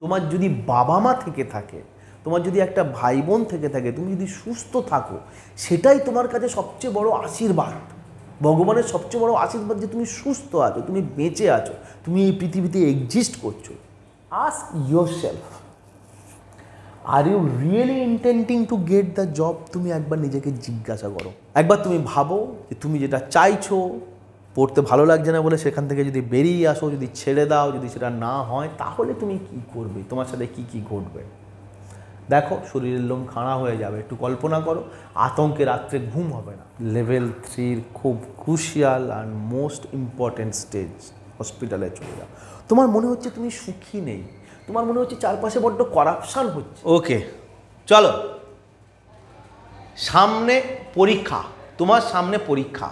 তোমার যদি বাবা মা থেকে থাকে, তোমার যদি একটা ভাই বোন থেকে থাকে, তুমি যদি সুস্থ থাকো, সেটাই তোমার কাছে সবচেয়ে বড় আশীর্বাদ। ভগবানের সবচেয়ে বড় আশীর্বাদ যে তুমি সুস্থ আছো, তুমি বেঁচে আছো, তুমি এই পৃথিবীতে এক্সিস্ট করছো। Ask yourself, are you really intending to get the job? তুমি একবার নিজেকে জিজ্ঞাসা করো, একবার তুমি ভাবো যে তুমি যেটা চাইছো, পড়তে ভালো লাগছে না বলে সেখান থেকে যদি বেরিয়ে আসো, যদি ছেড়ে দাও, যদি সেটা না হয়, তাহলে তুমি কি করবে, তোমার সাথে কি কি ঘটবে। দেখো, শরীরের লোম খাড়া হয়ে যাবে। একটু কল্পনা করো, আতঙ্কে রাত্রে ঘুম হবে না। লেভেল 3 খুব crucial and most important stage. হসপিটালে চলে যাও। তোমার মনে হচ্ছে তুমি সুখী নেই, তোমার মনে হচ্ছে চারপাশে বড্ড করাপশান হচ্ছে। ওকে, চলো, সামনে পরীক্ষা, তোমার সামনে পরীক্ষা।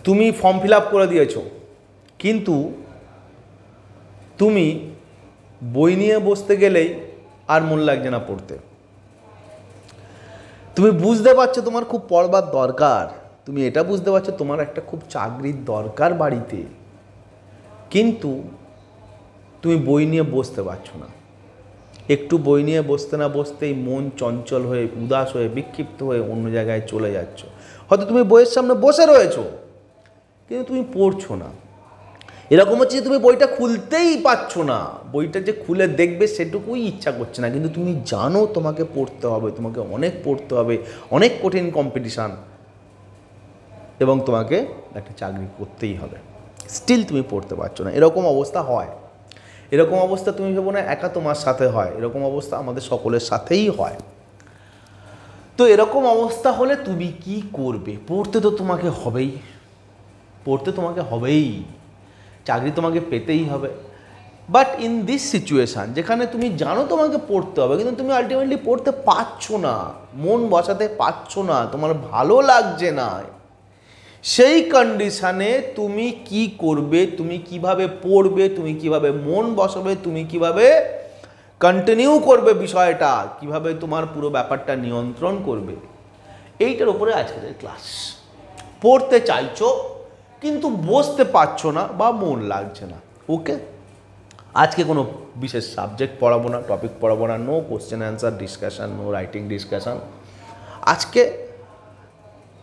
তুমি ফর্ম ফিল আপ করে দিয়েছো, কিন্তু তুমি বই নিয়ে বসতে গেলেই আর মন লাগছে না পড়তে। তুমি বুঝতে পারছো তোমার খুব পড়বার দরকার, তুমি এটা বুঝতে পারছো তোমার একটা খুব চাকরির দরকার বাড়িতে, কিন্তু তুমি বই নিয়ে বসতে পারছো না। একটু বই নিয়ে বসতে না বসতেই মন চঞ্চল হয়ে, উদাস হয়ে, বিক্ষিপ্ত হয়ে অন্য জায়গায় চলে যাচ্ছ। হয়তো তুমি বইয়ের সামনে বসে রয়েছো, কিন্তু তুমি পড়ছো না। এরকম হচ্ছে যে তুমি বইটা খুলতেই পারছো না, বইটা যে খুলে দেখবে সেটুকুই ইচ্ছা করছে না, কিন্তু তুমি জানো তোমাকে পড়তে হবে, তোমাকে অনেক পড়তে হবে, অনেক কঠিন কম্পিটিশান, এবং তোমাকে একটা চাকরি করতেই হবে। স্টিল তুমি পড়তে পারছো না। এরকম অবস্থা হয়, এরকম অবস্থা তুমি ভেবো না একা তোমার সাথে হয়, এরকম অবস্থা আমাদের সকলের সাথেই হয়। তো এরকম অবস্থা হলে তুমি কি করবে? পড়তে তো তোমাকে হবেই, পড়তে তোমাকে হবেই, চাকরি তোমাকে পেতেই হবে। বাট ইন দিস সিচুয়েশান, যেখানে তুমি জানো তোমাকে পড়তে হবে, কিন্তু তুমি আলটিমেটলি পড়তে পারছো না, মন বসাতে পারছো না, তোমার ভালো লাগছে না, সেই কন্ডিশানে তুমি কি করবে, তুমি কিভাবে পড়বে, তুমি কিভাবে মন বসাবে, তুমি কিভাবে কন্টিনিউ করবে বিষয়টা, কিভাবে তোমার পুরো ব্যাপারটা নিয়ন্ত্রণ করবে, এইটার উপরে আজকের ক্লাস। পড়তে চাইছো কিন্তু বসতে পারছো না বা মন লাগছে না। ওকে, আজকে কোনো বিশেষ সাবজেক্ট পড়াবো না, টপিক পড়াবো না, no question answer discussion, no writing discussion. আজকে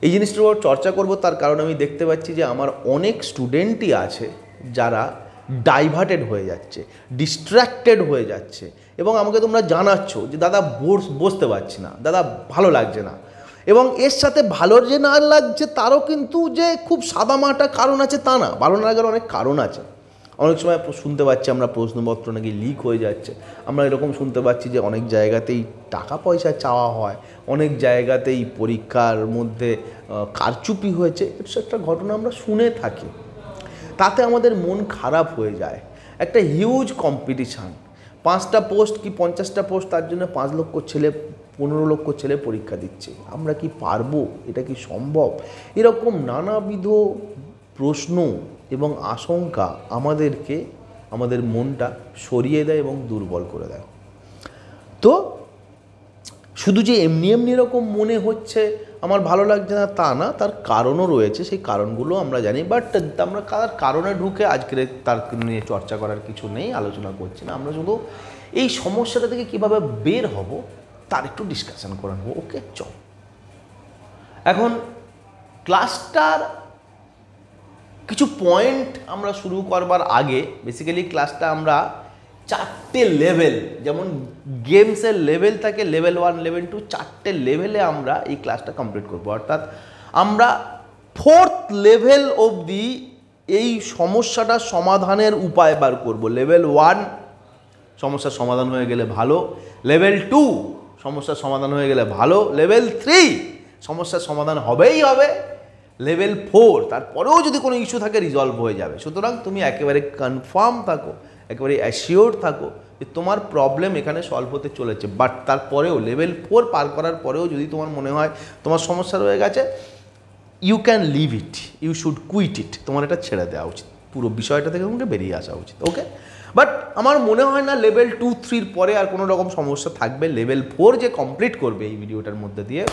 এই জিনিসটার উপর চর্চা করব, তার কারণ আমি দেখতে পাচ্ছি যে আমার অনেক স্টুডেন্টই আছে যারা ডাইভার্টেড হয়ে যাচ্ছে, ডিস্ট্র্যাক্টেড হয়ে যাচ্ছে, এবং আমাকে তোমরা জানাচ্ছ যে দাদা বসতে পারছি না, দাদা ভালো লাগছে না। এবং এর সাথে ভালো যে না লাগছে তারও কিন্তু যে খুব সাদামাটা কারণ আছে তা না, ভালো না লাগার অনেক কারণ আছে। অনেক সময় শুনতে পাচ্ছি আমরা প্রশ্নপত্র নাকি লিক হয়ে যাচ্ছে, আমরা এরকম শুনতে পাচ্ছি যে অনেক জায়গাতেই টাকা পয়সা চাওয়া হয়, অনেক জায়গাতেই পরীক্ষার মধ্যে কারচুপি হয়েছে, এটা একটা ঘটনা আমরা শুনে থাকি। তাতে আমাদের মন খারাপ হয়ে যায়। একটা হিউজ কম্পিটিশান, 5টা পোস্ট কি 50টা পোস্ট, তার জন্য 5 লক্ষ ছেলে 15 লক্ষ ছেলে পরীক্ষা দিচ্ছে। আমরা কি পারবো? এটা কি সম্ভব? এরকম নানাবিধ প্রশ্ন এবং আশঙ্কা আমাদেরকে, আমাদের মনটা সরিয়ে দেয় এবং দুর্বল করে দেয়। তো শুধু যে এমনি এমনি এরকম মনে হচ্ছে আমার ভালো লাগছে না তা না, তার কারণও রয়েছে, সেই কারণগুলো আমরা জানি। বাট আমরা তার কারণে ঢুকে আজকের তার নিয়ে চর্চা করার কিছু নেই, আলোচনা করছি না। আমরা শুধু এই সমস্যাটা থেকে কীভাবে বের হব তার একটু ডিসকাশন করে নেব। ওকে, চল। এখন ক্লাসটার কিছু পয়েন্ট আমরা শুরু করবার আগে, বেসিক্যালি ক্লাসটা আমরা 4টে লেভেল, যেমন গেমসের লেভেল থাকে লেভেল 1, লেভেল 2, 4টে লেভেলে আমরা এই ক্লাসটা কমপ্লিট করবো। অর্থাৎ আমরা 4th লেভেল অবধি এই সমস্যাটার সমাধানের উপায় বার করব। লেভেল 1 সমস্যার সমাধান হয়ে গেলে ভালো, লেভেল 2 সমস্যার সমাধান হয়ে গেলে ভালো, লেভেল 3 সমস্যার সমাধান হবেই হবে, লেভেল 4 তারপরেও যদি কোনো ইস্যু থাকে রিজলভ হয়ে যাবে। সুতরাং তুমি একেবারে কনফার্ম থাকো, একেবারে অ্যাসিওর থাকো যে তোমার প্রবলেম এখানে সলভ হতে চলেছে। বাট তারপরেও লেভেল 4 পার করার পরেও যদি তোমার মনে হয় তোমার সমস্যা রয়ে গেছে, you can leave it, you should quit it, তোমার এটা ছেড়ে দেওয়া উচিত, পুরো বিষয়টা থেকে তোমাকে বেরিয়ে আসা উচিত। ওকে, বাট আমার মনে হয় না লেভেল 2-3 পরে আর কোনো রকম সমস্যা থাকবে। লেভেল 4 যে কমপ্লিট করবে এই ভিডিওটার মধ্যে দিয়ে,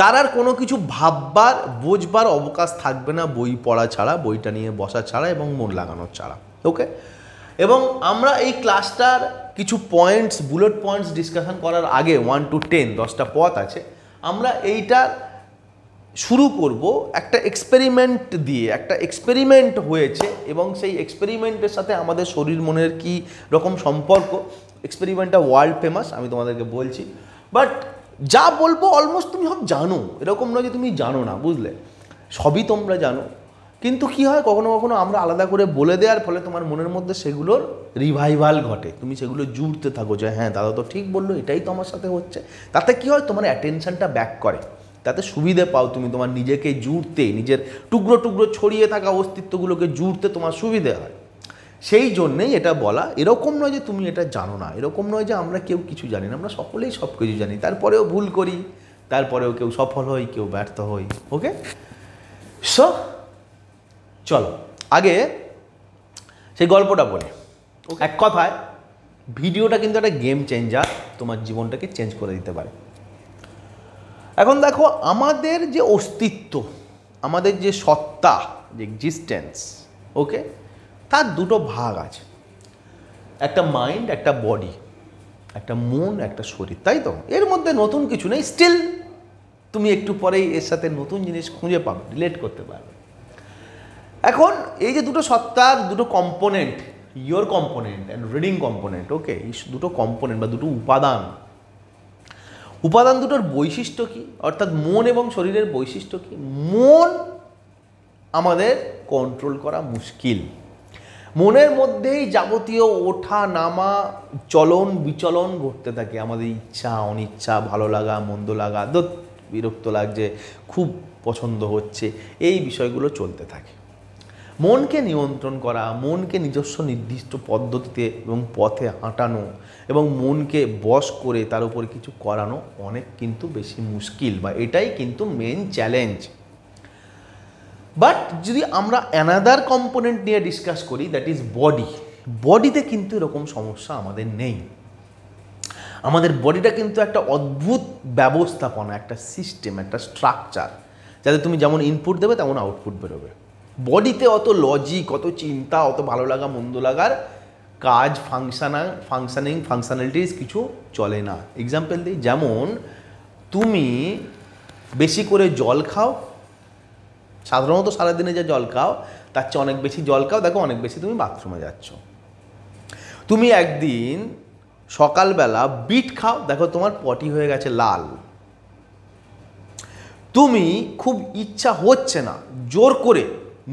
তার আর কোনো কিছু ভাববার বোঝবার অবকাশ থাকবে না বই পড়া ছাড়া, বইটা নিয়ে বসা ছাড়া এবং মন লাগানো ছাড়া। ওকে, এবং আমরা এই ক্লাসটার কিছু পয়েন্টস, বুলেট পয়েন্টস ডিসকাশন করার আগে 1 to 10 10টা পথ আছে, আমরা এইটা শুরু করব একটা এক্সপেরিমেন্ট দিয়ে। একটা এক্সপেরিমেন্ট হয়েছে এবং সেই এক্সপেরিমেন্টের সাথে আমাদের শরীর মনের কী রকম সম্পর্ক, এক্সপেরিমেন্টটা ওয়ার্ল্ড ফেমাস, আমি তোমাদেরকে বলছি। বাট যা বলবো অলমোস্ট তুমি সব জানো, এরকম নয় যে তুমি জানো না, বুঝলে, সবই তোমরা জানো। কিন্তু কি হয়, কখনো কখনো আমরা আলাদা করে বলে দেওয়ার ফলে তোমার মনের মধ্যে সেগুলোর রিভাইভাল ঘটে, তুমি সেগুলো জুড়তে থাকো যে হ্যাঁ দাদা তো ঠিক বললো, এটাই তো আমার সাথে হচ্ছে। তাতে কি হয়, তোমার অ্যাটেনশনটা ব্যাক করে, তাতে সুবিধে পাও তুমি, তোমার নিজেকে জুড়তে, নিজের টুকরো টুকরো ছড়িয়ে থাকা অস্তিত্বগুলোকে জুড়তে তোমার সুবিধে হয়। সেই জন্যেই এটা বলা। এরকম নয় যে তুমি এটা জানো না, এরকম নয় যে আমরা কেউ কিছু জানি না, আমরা সকলেই সব কিছু জানি, তারপরেও ভুল করি, তারপরেও কেউ সফল হই, কেউ ব্যর্থ হই। ওকে, সো চলো আগে সেই গল্পটা বলি। এক কথায় ভিডিওটা কিন্তু একটা গেম চেঞ্জার, তোমার জীবনটাকে চেঞ্জ করে দিতে পারে। এখন দেখো, আমাদের যে অস্তিত্ব, আমাদের যে সত্তা, যে এক্সিস্টেন্স, ওকে, তার দুটো ভাগ আছে, একটা মাইন্ড, একটা বডি, একটা মন, একটা শরীর, তাই তো? এর মধ্যে নতুন কিছু নেই, স্টিল তুমি একটু পরেই এর সাথে নতুন জিনিস খুঁজে পাবে, রিলেট করতে পারবে। এখন এই যে দুটো সত্তার দুটো component, your component and reading component, okay, এই দুটো কম্পোনেন্ট বা দুটো উপাদান দুটোর বৈশিষ্ট্য কী, অর্থাৎ মন এবং শরীরের বৈশিষ্ট্য কী? মন আমাদের কন্ট্রোল করা মুশকিল। মনের মধ্যেই যাবতীয় ওঠা নামা, চলন বিচলন ঘটতে থাকে, আমাদের ইচ্ছা অনিচ্ছা, ভালো লাগা মন্দ লাগা, বিরক্ত লাগছে, খুব পছন্দ হচ্ছে, এই বিষয়গুলো চলতে থাকে। মনকে নিয়ন্ত্রণ করা, মনকে নিজস্ব নির্দিষ্ট পদ্ধতিতে এবং পথে হাঁটানো এবং মনকে বশ করে তার উপর কিছু করানো অনেক কিন্তু বেশি মুশকিল, বা এটাই কিন্তু মেন চ্যালেঞ্জ। বাট যদি আমরা অ্যানাদার কম্পোনেন্ট নিয়ে ডিসকাস করি, দ্যাট ইজ বডি, বডিতে কিন্তু এরকম সমস্যা আমাদের নেই। আমাদের বডিটা কিন্তু একটা অদ্ভুত ব্যবস্থাপনা, একটা সিস্টেম, একটা স্ট্রাকচার, যাতে তুমি যেমন ইনপুট দেবে তেমন আউটপুট বেরোবে। বডিতে অত লজিক, অত চিন্তা, অত ভালো লাগা মন্দ লাগার কাজ, ফাংশনালিটিস কিছু চলে না। এক্সাম্পল দিই, যেমন তুমি বেশি করে জল খাও, সাধারণত সারাদিনে যে জল খাও তার চেয়ে অনেক বেশি জল খাও, দেখো অনেক বেশি তুমি বাথরুমে যাচ্ছ। তুমি একদিন সকালবেলা বিট খাও, দেখো তোমার পটি হয়ে গেছে লাল। তুমি খুব ইচ্ছা হচ্ছে না, জোর করে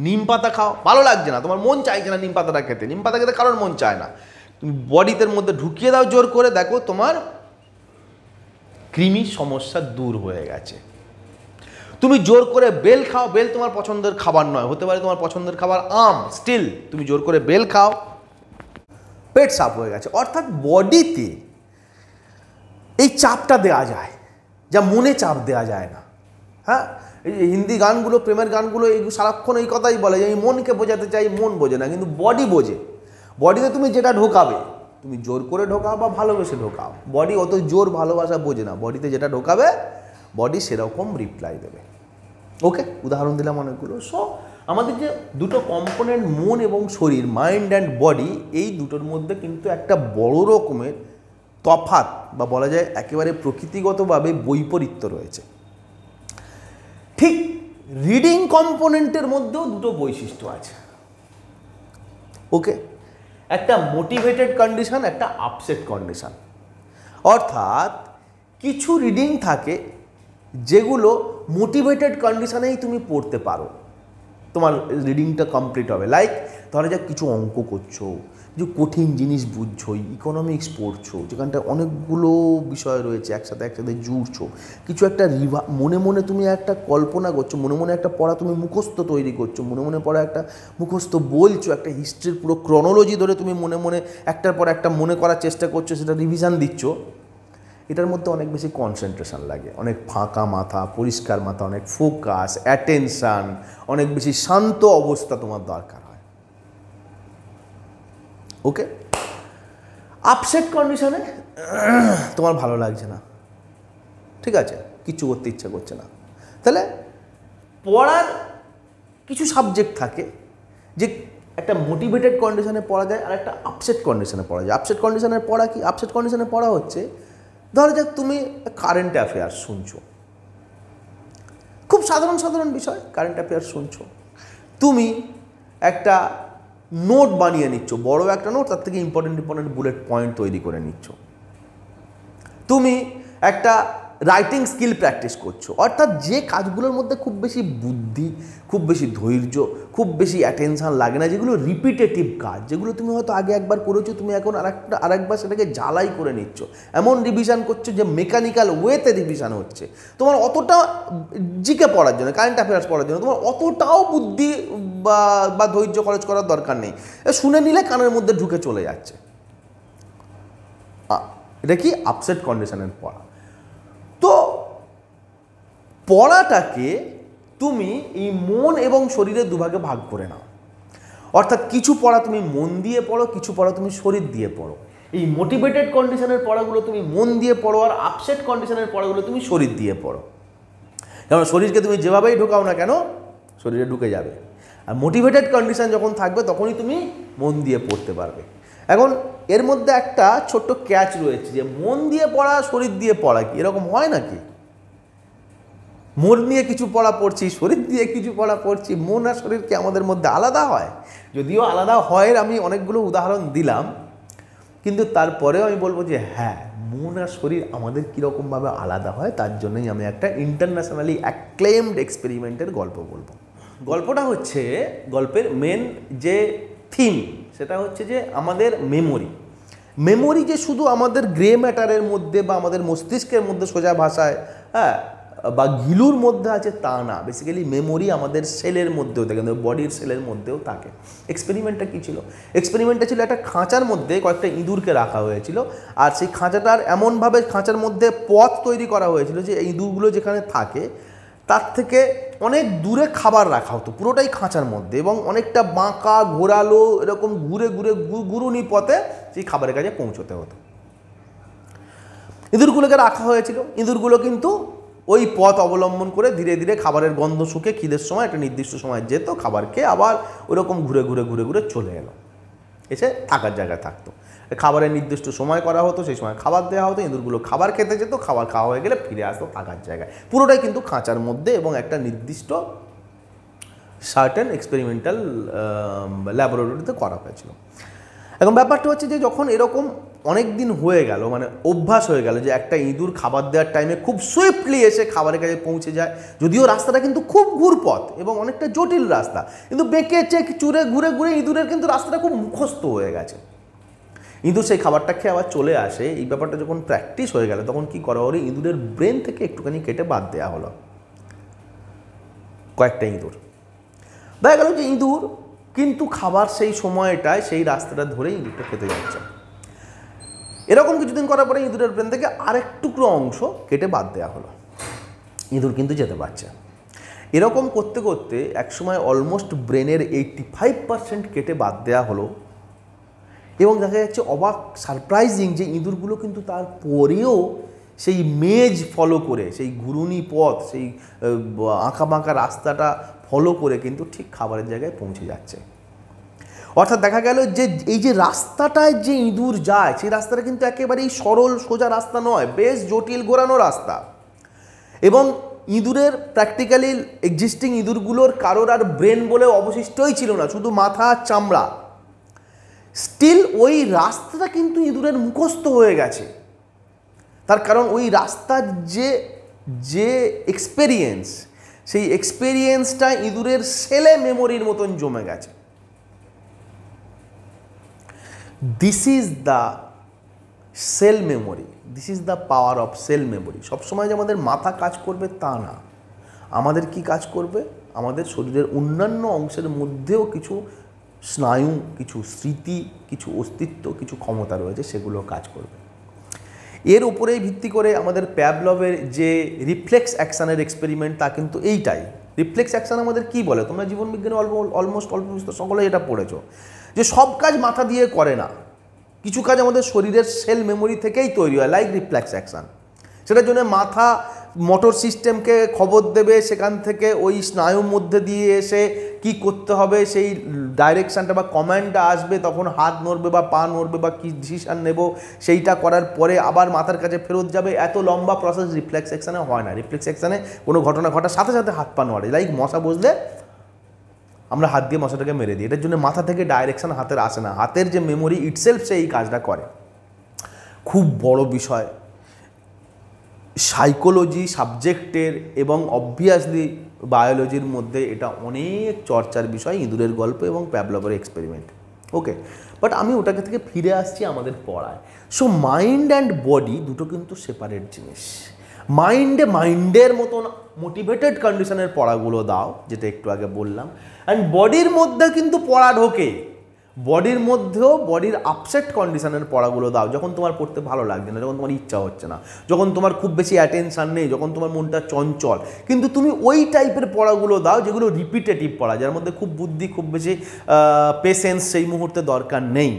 নিম পাতা খাও, ভালো লাগছে না, তোমার মন চাইছে না নিম পাতাটা খেতে, নিম পাতা খেতে কারোর মন চায় না, তুমি বডিতে মধ্যে ঢুকিয়ে দাও জোর করে, দেখো তোমার কৃমি সমস্যা দূর হয়ে গেছে। তুমি জোর করে বেল খাও, বেল তোমার পছন্দের খাবার নয়, হতে পারে তোমার পছন্দের খাবার আম, স্টিল তুমি জোর করে বেল খাও, পেট সাফ হয়ে গেছে। অর্থাৎ বডিতে এই চাপটা দেওয়া যায়, যা মনে চাপ দেওয়া যায় না। হ্যাঁ, এই যে হিন্দি গানগুলো, প্রেমের গানগুলো, এই সারাক্ষণ এই কথাই বলে যে আমি মনকে বোঝাতে চাই, মন বোঝে না, কিন্তু বডি বোঝে। বডিতে তুমি যেটা ঢোকাবে, তুমি জোর করে ঢোকাও বা ভালোবেসে ঢোকাও, বডি অত জোর ভালোবাসা বোঝে না, বডিতে যেটা ঢোকাবে বডি সেরকম রিপ্লাই দেবে। ওকে, উদাহরণ দিলাম অনেকগুলো। সো আমাদের যে দুটো কম্পোনেন্ট, মন এবং শরীর, মাইন্ড অ্যান্ড বডি, এই দুটোর মধ্যে কিন্তু একটা বড় রকমের তফাৎ, বা বলা যায় একেবারে প্রকৃতিগতভাবে বৈপরীত্য রয়েছে। ঠিক রিডিং কম্পোনেন্টের মধ্যেও দুটো বৈশিষ্ট্য আছে। ওকে, একটা মোটিভেটেড কন্ডিশন, একটা আপসেট কন্ডিশন। অর্থাৎ কিছু রিডিং থাকে যেগুলো মোটিভেটেড কন্ডিশনেই তুমি পড়তে পারো, তোমার রিডিংটা কমপ্লিট হবে। লাইক ধরো যাক কিছু অঙ্ক করছো, কিছু কঠিন জিনিস বুঝছো, ইকোনমিক্স পড়ছো, যেখানটা অনেকগুলো বিষয় রয়েছে একসাথে জুড়ছো, কিছু একটা মনে মনে তুমি একটা কল্পনা করছো, মনে মনে একটা পড়া তুমি মুখস্থ তৈরি করছো, মনে মনে পড়া একটা মুখস্থ বলছো, একটা হিস্ট্রির পুরো ক্রনোলজি ধরে তুমি মনে মনে একটার পর একটা মনে করার চেষ্টা করছো, সেটা রিভিশন দিচ্ছ। এটার মধ্যে অনেক বেশি কনসেন্ট্রেশন লাগে, অনেক ফাঁকা মাথা, পরিষ্কার মাথা, অনেক ফোকাস, অ্যাটেনশান, অনেক বেশি শান্ত অবস্থা তোমার দরকার হয়। ওকে, আপসেট কন্ডিশনে তোমার ভালো লাগছে না, ঠিক আছে, কিচ্ছু করতে ইচ্ছা করছে না, তাহলে পড়ার কিছু সাবজেক্ট থাকে যে একটা মোটিভেটেড কন্ডিশনে পড়া যায় আর একটা আপসেট কন্ডিশনে পড়া যায়। আপসেট কন্ডিশনের পড়া কি? আপসেট কন্ডিশনে পড়া হচ্ছে, ধরো যাক তুমি কারেন্ট অ্যাফেয়ার্স শুনছো, খুব সাধারণ সাধারণ বিষয়, কারেন্ট অ্যাফেয়ার্স শুনছো, তুমি একটা নোট বানিয়ে নিচ্ছ, বড় একটা নোট, তার থেকে ইম্পর্টেন্ট বুলেট পয়েন্ট তৈরি করে নিচ্ছ, তুমি একটা রাইটিং স্কিল প্র্যাকটিস করছো। অর্থাৎ যে কাজগুলোর মধ্যে খুব বেশি বুদ্ধি, খুব বেশি ধৈর্য, খুব বেশি অ্যাটেনশান লাগে না, যেগুলো রিপিটেটিভ কাজ, যেগুলো তুমি হয়তো আগে একবার করেছো, তুমি এখন আরেকবার সেটাকে জ্বালাই করে নিচ্ছ, এমন রিভিশন করছো যে মেকানিক্যাল ওয়েতে রিভিশন হচ্ছে, তোমার অতটা জিকে পড়ার জন্য, কারেন্ট অ্যাফেয়ার্স পড়ার জন্য তোমার অতটাও বুদ্ধি বা ধৈর্য খরচ করার দরকার নেই, শুনে নিলে কানের মধ্যে ঢুকে চলে যাচ্ছে। এটা কি? আপসেট কন্ডিশনের পড়া। তো পড়াটাকে তুমি এই মন এবং শরীরের দুভাগে ভাগ করে নাও। অর্থাৎ কিছু পড়া তুমি মন দিয়ে পড়ো, কিছু পড়া তুমি শরীর দিয়ে পড়ো। এই মোটিভেটেড কন্ডিশনের পড়াগুলো তুমি মন দিয়ে পড়ো, আর আপসেট কন্ডিশনের পড়াগুলো তুমি শরীর দিয়ে পড়ো। কারণ শরীরকে তুমি যেভাবেই ঢোকাও না কেন, শরীরে ঢুকে যাবে। আর মোটিভেটেড কন্ডিশন যখন থাকবে তখনই তুমি মন দিয়ে পড়তে পারবে। এখন এর মধ্যে একটা ছোট্ট ক্যাচ রয়েছে, যে মন দিয়ে পড়া শরীর দিয়ে পড়া কি এরকম হয় নাকি? মন দিয়ে কিছু পড়া পড়ছি, শরীর দিয়ে কিছু পড়া পড়ছি, মন আর শরীর কি আমাদের মধ্যে আলাদা হয়? যদিও আলাদা হয়, আমি অনেকগুলো উদাহরণ দিলাম, কিন্তু তারপরেও আমি বলবো যে হ্যাঁ, মন আর শরীর আমাদের কীরকমভাবে আলাদা হয়, তার জন্যই আমি একটা ইন্টারন্যাশনালি অ্যাক্লেমড এক্সপেরিমেন্টের গল্প বলবো। গল্পটা হচ্ছে, গল্পের মেন যে থিম সেটা হচ্ছে যে আমাদের মেমোরি যে শুধু আমাদের গ্রে ম্যাটারের মধ্যে বা আমাদের মস্তিষ্কের মধ্যে সোজা ভাষায় বা ঘিলুর মধ্যে আছে তা না, বেসিক্যালি মেমোরি আমাদের সেলের মধ্যেও থাকে, আমাদের বডির সেলের মধ্যেও থাকে। এক্সপেরিমেন্টটা কী ছিল? এক্সপেরিমেন্টটা ছিল একটা খাঁচার মধ্যে কয়েকটা ইঁদুরকে রাখা হয়েছিল, আর সেই খাঁচাটার এমনভাবে খাঁচার মধ্যে পথ তৈরি করা হয়েছিল যে ইঁদুরগুলো যেখানে থাকে তার থেকে অনেক দূরে খাবার রাখা হতো, পুরোটাই খাঁচার মধ্যে, এবং অনেকটা বাঁকা ঘোরালো এরকম ঘুরে ঘুরে ঘুরুনি পথে সেই খাবারের কাছে পৌঁছতে হতো। ইঁদুরগুলোকে রাখা হয়েছিল, ইঁদুরগুলো কিন্তু ওই পথ অবলম্বন করে ধীরে ধীরে খাবারের গন্ধ শুকে খিদের সময় একটা নির্দিষ্ট সময় যেত, খাবার খেয়ে আবার ওইরকম ঘুরে ঘুরে ঘুরে ঘুরে চলে এলো, এসে থাকার জায়গায় থাকতো। খাবারের নির্দিষ্ট সময় করা হতো, সেই সময় খাবার দেওয়া হতো, ইঁদুরগুলো খাবার খেতে যেত, খাবার খাওয়া হয়ে গেলে ফিরে আসতো থাকার জায়গায়। পুরোটাই কিন্তু খাঁচার মধ্যে এবং একটা নির্দিষ্ট সার্টেন এক্সপেরিমেন্টাল ল্যাবরেটরিতে করা হয়েছিল। এখন ব্যাপারটা হচ্ছে যে যখন এরকম অনেক দিন হয়ে গেল, মানে অভ্যাস হয়ে গেল যে একটা ইঁদুর খাবার দেওয়ার টাইমে খুব সুইফটলি এসে খাবারের কাছে পৌঁছে যায়, যদিও রাস্তাটা কিন্তু খুব ঘুরপথ এবং অনেকটা জটিল রাস্তা, কিন্তু বেঁকে চেক চুরে ঘুরে ঘুরে ইঁদুরের কিন্তু রাস্তাটা খুব মুখস্থ হয়ে গেছে। ইঁদুর সেই খাবারটা খেয়ে আবার চলে আসে। এই ব্যাপারটা যখন প্র্যাকটিস হয়ে গেল তখন কি করা হলো, ইঁদুরের ব্রেন থেকে একটুখানি কেটে বাদ দেওয়া হলো কয়েকটা ইঁদুর। দেখা গেল যে ইঁদুর কিন্তু খাবার সেই সময়টায় সেই রাস্তাটা ধরেই ইঁদুরটা খেতে যাচ্ছে। এরকম কিছুদিন করার পরে ইঁদুরের ব্রেন থেকে আরেক টুকরো অংশ কেটে বাদ দেওয়া হলো, ইঁদুর কিন্তু যেতে পারছে। এরকম করতে করতে একসময় অলমোস্ট ব্রেনের 85% কেটে বাদ দেওয়া হলো, এবং দেখা যাচ্ছে অবাক সারপ্রাইজিং যে ইঁদুরগুলো কিন্তু তারপরেও সেই মেজ ফলো করে, সেই ঘুরুনি পথ, সেই আঁকা বাঁকা রাস্তাটা ফলো করে কিন্তু ঠিক খাবারের জায়গায় পৌঁছে যাচ্ছে। অর্থাৎ দেখা গেল যে এই যে রাস্তাটায় যে ইঁদুর যায় সেই রাস্তাটা কিন্তু একেবারেই সরল সোজা রাস্তা নয়, বেশ জটিল ঘোরানো রাস্তা। এবং ইঁদুরের প্র্যাকটিক্যালি এক্সিস্টিং ইঁদুরগুলোর কারোর আর ব্রেন বলে অবশিষ্টই ছিল না, শুধু মাথা আর চামড়া। স্টিল ওই রাস্তাটা কিন্তু ইঁদুরের মুখস্থ হয়ে গেছে। তার কারণ ওই রাস্তার যে এক্সপেরিয়েন্স, সেই এক্সপেরিয়েন্সটা ইঁদুরের সেলে মেমোরির মতন জমে গেছে। This is the cell memory, this is the power of cell memory. সবসময় যে আমাদের মাথা কাজ করবে তা না, আমাদের কি কাজ করবে, আমাদের শরীরের অন্যান্য অংশের মধ্যেও কিছু স্নায়ু, কিছু স্মৃতি, কিছু অস্তিত্ব, কিছু ক্ষমতা রয়েছে, সেগুলো কাজ করবে। এর উপরেই ভিত্তি করে আমাদের প্যাভলভের যে রিফ্লেক্স অ্যাকশানের এক্সপেরিমেন্ট, তা কিন্তু এইটাই। রিফ্লেক্স অ্যাকশান আমাদের কি বলে, তোমরা জীবনবিজ্ঞানে অলমোস্ট অল্প বিস্তর সকলে এটা পড়েছো, যে সব কাজ মাথা দিয়ে করে না, কিছু কাজ আমাদের শরীরের সেল মেমোরি থেকেই তৈরি হয়, লাইক রিফ্লেক্স অ্যাকশান। সেটার জন্য মাথা মোটর সিস্টেমকে খবর দেবে, সেখান থেকে ওই স্নায়ুর মধ্যে দিয়ে এসে কি করতে হবে সেই ডাইরেকশানটা বা কমান্ডটা আসবে, তখন হাত নড়বে বা পা নড়বে বা কী ডিসিশান নেব সেইটা করার পরে আবার মাথার কাছে ফেরত যাবে। এত লম্বা প্রসেস রিফ্লেক্স অ্যাকশানে হয় না। রিফ্লেক্স অ্যাকশানে কোনো ঘটনা ঘটার সাথে সাথে হাত পা নড়ে, লাইক মশা বসলে আমরা হাত দিয়ে মশাটাকে মেরে দিই, এটার জন্য মাথা থেকে ডাইরেকশান হাতের আসে না, হাতের যে মেমোরি ইটসেলফ সে এই কাজটা করে। খুব বড় বিষয় সাইকোলজি সাবজেক্টের এবং অবভিয়াসলি বায়োলজির মধ্যে এটা অনেক চর্চার বিষয়, ইঁদুরের গল্প এবং প্যাভলভের এক্সপেরিমেন্ট। ওকে, বাট আমি ওটাকে থেকে ফিরে আসছি আমাদের পড়ায়। সো মাইন্ড অ্যান্ড বডি দুটো কিন্তু সেপারেট জিনিস। মাইন্ডের মতন মোটিভেটেড কন্ডিশনের পড়াগুলো দাও, যেটা একটু আগে বললাম, অ্যান্ড বডির মধ্যে কিন্তু পড়া ঢোকে, বডির মধ্যেও বডির আপসেট কন্ডিশনের পড়াগুলো দাও, যখন তোমার পড়তে ভালো লাগছে না, যখন তোমার ইচ্ছা হচ্ছে না, যখন তোমার খুব বেশি অ্যাটেনশান নেই, যখন তোমার মনটা চঞ্চল, কিন্তু তুমি ওই টাইপের পড়াগুলো দাও যেগুলো রিপিটেটিভ পড়া, যার মধ্যে খুব বুদ্ধি, খুব বেশি পেশেন্স সেই মুহূর্তে দরকার নেই,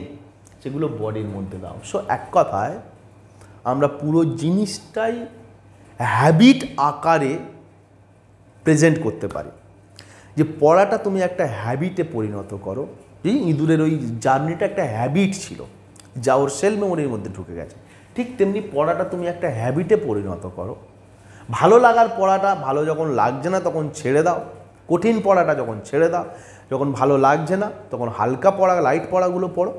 সেগুলো বডির মধ্যে দাও। সো এক কথায় আমরা পুরো জিনিসটাই হ্যাবিট আকারে প্রেজেন্ট করতে পারি, যে পড়াটা তুমি একটা হ্যাবিটে পরিণত করো। এই ইঁদুরের ওই জার্নিটা একটা হ্যাবিট ছিল, যা ওর সেল মেমোরির মধ্যে ঢুকে গেছে, ঠিক তেমনি পড়াটা তুমি একটা হ্যাবিটে পরিণত করো। ভালো লাগার পড়াটা ভালো যখন লাগছে না তখন ছেড়ে দাও, কঠিন পড়াটা যখন ছেড়ে দাও, যখন ভালো লাগছে না তখন হালকা পড়া, লাইট পড়াগুলো পড়ো,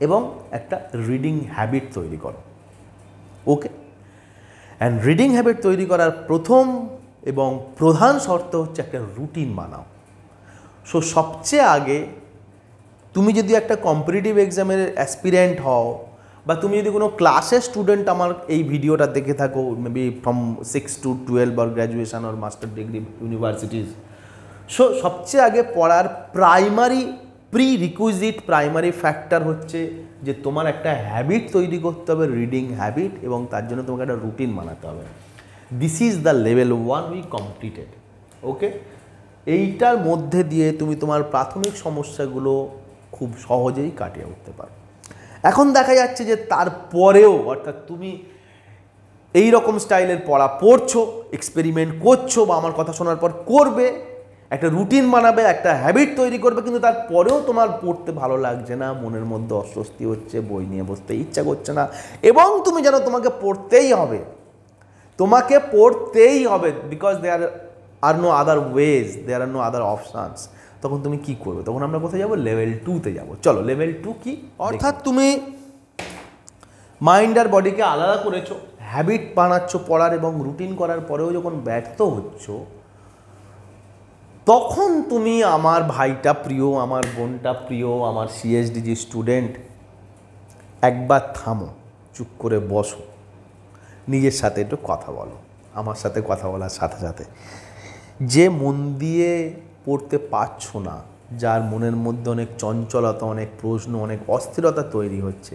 এবং একটা রিডিং হ্যাবিট তৈরি করো। ওকে, অ্যান্ড রিডিং হ্যাবিট তৈরি করার প্রথম এবং প্রধান শর্ত হচ্ছে একটা রুটিন বানাও। সো সবচেয়ে আগে তুমি যদি একটা কম্পিটিটিভ এক্সামের অ্যাসপিরেন্ট হও, বা তুমি যদি কোনো ক্লাসের স্টুডেন্ট আমার এই ভিডিওটা দেখে থাকো, maybe from 6 to 12 or graduation or master degree universities, so সবচেয়ে আগে পড়ার প্রিরিকুইজিট প্রাইমারি ফ্যাক্টর হচ্ছে যে তোমার একটা হ্যাবিট তৈরি করতে হবে, রিডিং হ্যাবিট, এবং তার জন্য তোমাকে একটা রুটিন বানাতে হবে। This is the level 1 we completed. Okay, এইটার মধ্যে দিয়ে তুমি তোমার প্রাথমিক সমস্যাগুলো খুব সহজেই কাটিয়ে উঠতে পারো। এখন দেখা যাচ্ছে যে তারপরেও, অর্থাৎ তুমি এই রকম স্টাইলের পড়া পড়ছো, এক্সপেরিমেন্ট করছো, বা আমার কথা শোনার পর করবে, একটা রুটিন বানাবে, একটা হ্যাবিট তৈরি করবে, কিন্তু তারপরেও তোমার পড়তে ভালো লাগছে না, মনের মধ্যে অস্বস্তি হচ্ছে, বই নিয়ে বসতে ইচ্ছা করছে না, এবং তুমি জানো তোমাকে পড়তেই হবে, তোমাকে পড়তেই হবে, because there are no other ways, there are no other options, তখন তুমি কি করবে? তখন আমরা কোথায় যাবো? লেভেল 2-তে যাবো। চলো, লেভেল 2 কি? অর্থাৎ তুমি মাইন্ড আর বডিকে আলাদা করেছো, হ্যাবিট বানাচ্ছ পড়ার, এবং রুটিন করার পরেও যখন ব্যর্থ হচ্ছ, তখন তুমি আমার ভাইটা প্রিয়, আমার বোনটা প্রিয়, আমার সিএসডিজি স্টুডেন্ট, একবার থামো, চুপ করে বসো, নিজের সাথে একটু কথা বলো। আমার সাথে কথা বলার সাথে সাথে যে মন দিয়ে পড়তে পারছো না, যার মনের মধ্যে অনেক চঞ্চলতা, অনেক প্রশ্ন, অনেক অস্থিরতা তৈরি হচ্ছে,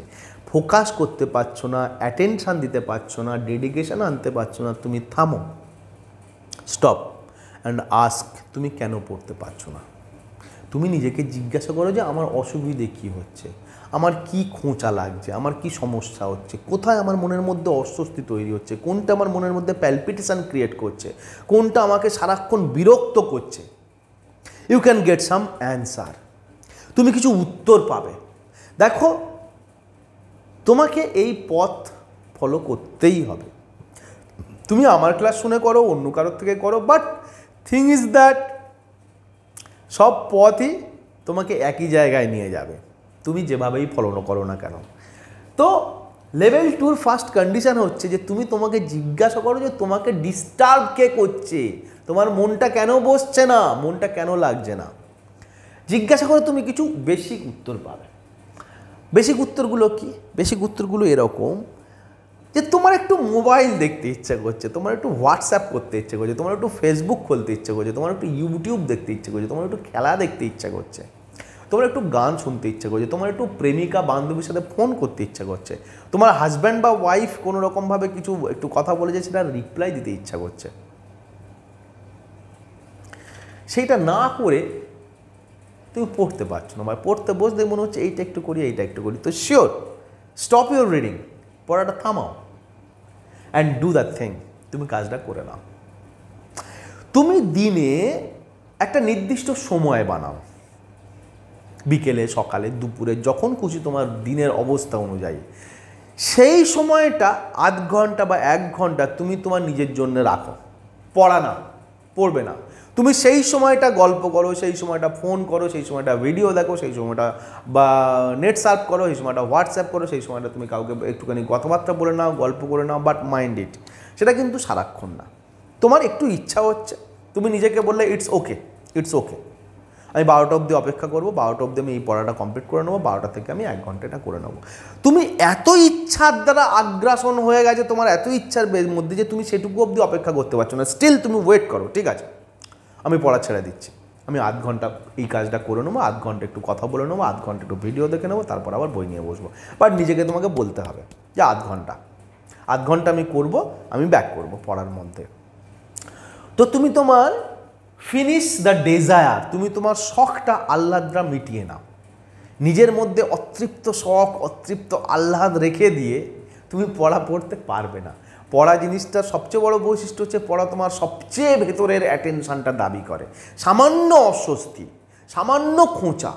ফোকাস করতে পারছো না, অ্যাটেনশান দিতে পারছো না, ডেডিকেশন আনতে পারছো না, তুমি থামো, স্টপ অ্যান্ড আস্ক, তুমি কেন পড়তে পারছো না? তুমি নিজেকে জিজ্ঞাসা করো যে আমার অসুবিধে কী হচ্ছে, আমার কি খোঁচা লাগছে, আমার কি সমস্যা হচ্ছে, কোথায় আমার মনের মধ্যে অস্বস্তি তৈরি হচ্ছে, কোনটা আমার মনের মধ্যে প্যালপিটেশন ক্রিয়েট করছে, কোনটা আমাকে সারাক্ষণ বিরক্ত করছে। You can get some answer, তুমি কিছু উত্তর পাবে। দেখো, তোমাকে এই পথ ফলো করতেই হবে। তুমি আমার ক্লাস শুনে করো, অন্য কারোর থেকে করো, বাট থিং ইজ দ্যাট সব পথই তোমাকে একই জায়গায় নিয়ে যাবে, তুমি যেভাবেই ফলো করো না কেন। তো লেভেল 2-র ফার্স্ট কন্ডিশন হচ্ছে যে তুমি তোমাকে জিজ্ঞাসা করো যে তোমাকে ডিস্টার্ব কে করছে, তোমার মনটা কেন বসছে না, মনটা কেন লাগছে না। জিজ্ঞাসা করে তুমি কিছু বেসিক উত্তর পাবে। বেসিক উত্তরগুলো কি? বেসিক উত্তরগুলো এরকম যে তোমার একটু মোবাইল দেখতে ইচ্ছা করছে, তোমার একটু হোয়াটসঅ্যাপ করতে ইচ্ছে করছে, তোমার একটু ফেসবুক খুলতে ইচ্ছে করছে, তোমার একটু ইউটিউব দেখতে ইচ্ছে করছে, তোমার একটু খেলা দেখতে ইচ্ছা করছে, তোমার একটু গান শুনতে ইচ্ছা করছে, তোমার একটু প্রেমিকা বান্ধবীর সাথে ফোন করতে ইচ্ছা করছে, তোমার হাজব্যান্ড বা ওয়াইফ কোনো রকমভাবে কিছু একটু কথা বলেছে, সেটা রিপ্লাই দিতে ইচ্ছা করছে। সেইটা না করে তুমি পড়তে পারছো না, মানে পড়তে বসতে মনে হচ্ছে এইটা একটু করি, এইটা একটু করি। তো শিওর, স্টপ ইউর রিডিং, পড়াটা থামাও অ্যান্ড ডু দ্যাট থিং। তুমি কাজটা করে নাও। তুমি দিনে একটা নির্দিষ্ট সময় বানাও, বিকেলে, সকালে, দুপুরে, যখন খুশি তোমার দিনের অবস্থা অনুযায়ী সেই সময়টা আধ ঘন্টা বা 1 ঘন্টা তুমি তোমার নিজের জন্য রাখো। পড়া না, পড়বে না, তুমি সেই সময়টা গল্প করো, সেই সময়টা ফোন করো, সেই সময়টা ভিডিও দেখো, সেই সময়টা বা নেট সার্ফ করো, সেই সময়টা হোয়াটসঅ্যাপ করো, সেই সময়টা তুমি কাউকে একটুখানি কথাবার্তা বলে নাও, গল্প করে নাও, বাট মাইন্ড ইট। সেটা কিন্তু সারাক্ষণ না। তোমার একটু ইচ্ছা হচ্ছে, তুমি নিজেকে বললে ইটস ওকে, ইটস ওকে, আমি 12টা অবধি অপেক্ষা করবো, 12টা অবধি আমি এই পড়াটা কমপ্লিট করে নেবো, 12টা থেকে আমি 1 ঘন্টা এটা করে নেবো। তুমি এত ইচ্ছার দ্বারা আগ্রাসন হয়ে গেছে তোমার, এত ইচ্ছার মধ্যে যে তুমি সেটুকু অবধি অপেক্ষা করতে পারছো না। স্টিল তুমি ওয়েট করো, ঠিক আছে আমি পড়া ছেড়ে দিচ্ছি, আমি আধ ঘন্টা এই কাজটা করে নেবো, আধ ঘন্টা একটু কথা বলে নেবো, আধ ঘন্টা একটু ভিডিও দেখে নেবো, তারপর আবার বই নিয়ে বসবো। বাট নিজেকে তোমাকে বলতে হবে যে আধ ঘন্টা আমি করব, আমি ব্যাক করব পড়ার মধ্যে। তো তুমি তোমার ফিনিশ দ্য ডেজায়ার, তুমি তোমার শখটা আহ্লাদরা মিটিয়ে নাও। নিজের মধ্যে অতৃপ্ত শখ, অতৃপ্ত আহ্লাদ রেখে দিয়ে তুমি পড়া পড়তে পারবে না। পড়া জিনিসটার সবচেয়ে বড় বৈশিষ্ট্য হচ্ছে পড়া তোমার সবচেয়ে ভেতরের অ্যাটেনশানটা দাবি করে। সামান্য অস্বস্তি, সামান্য খোঁচা,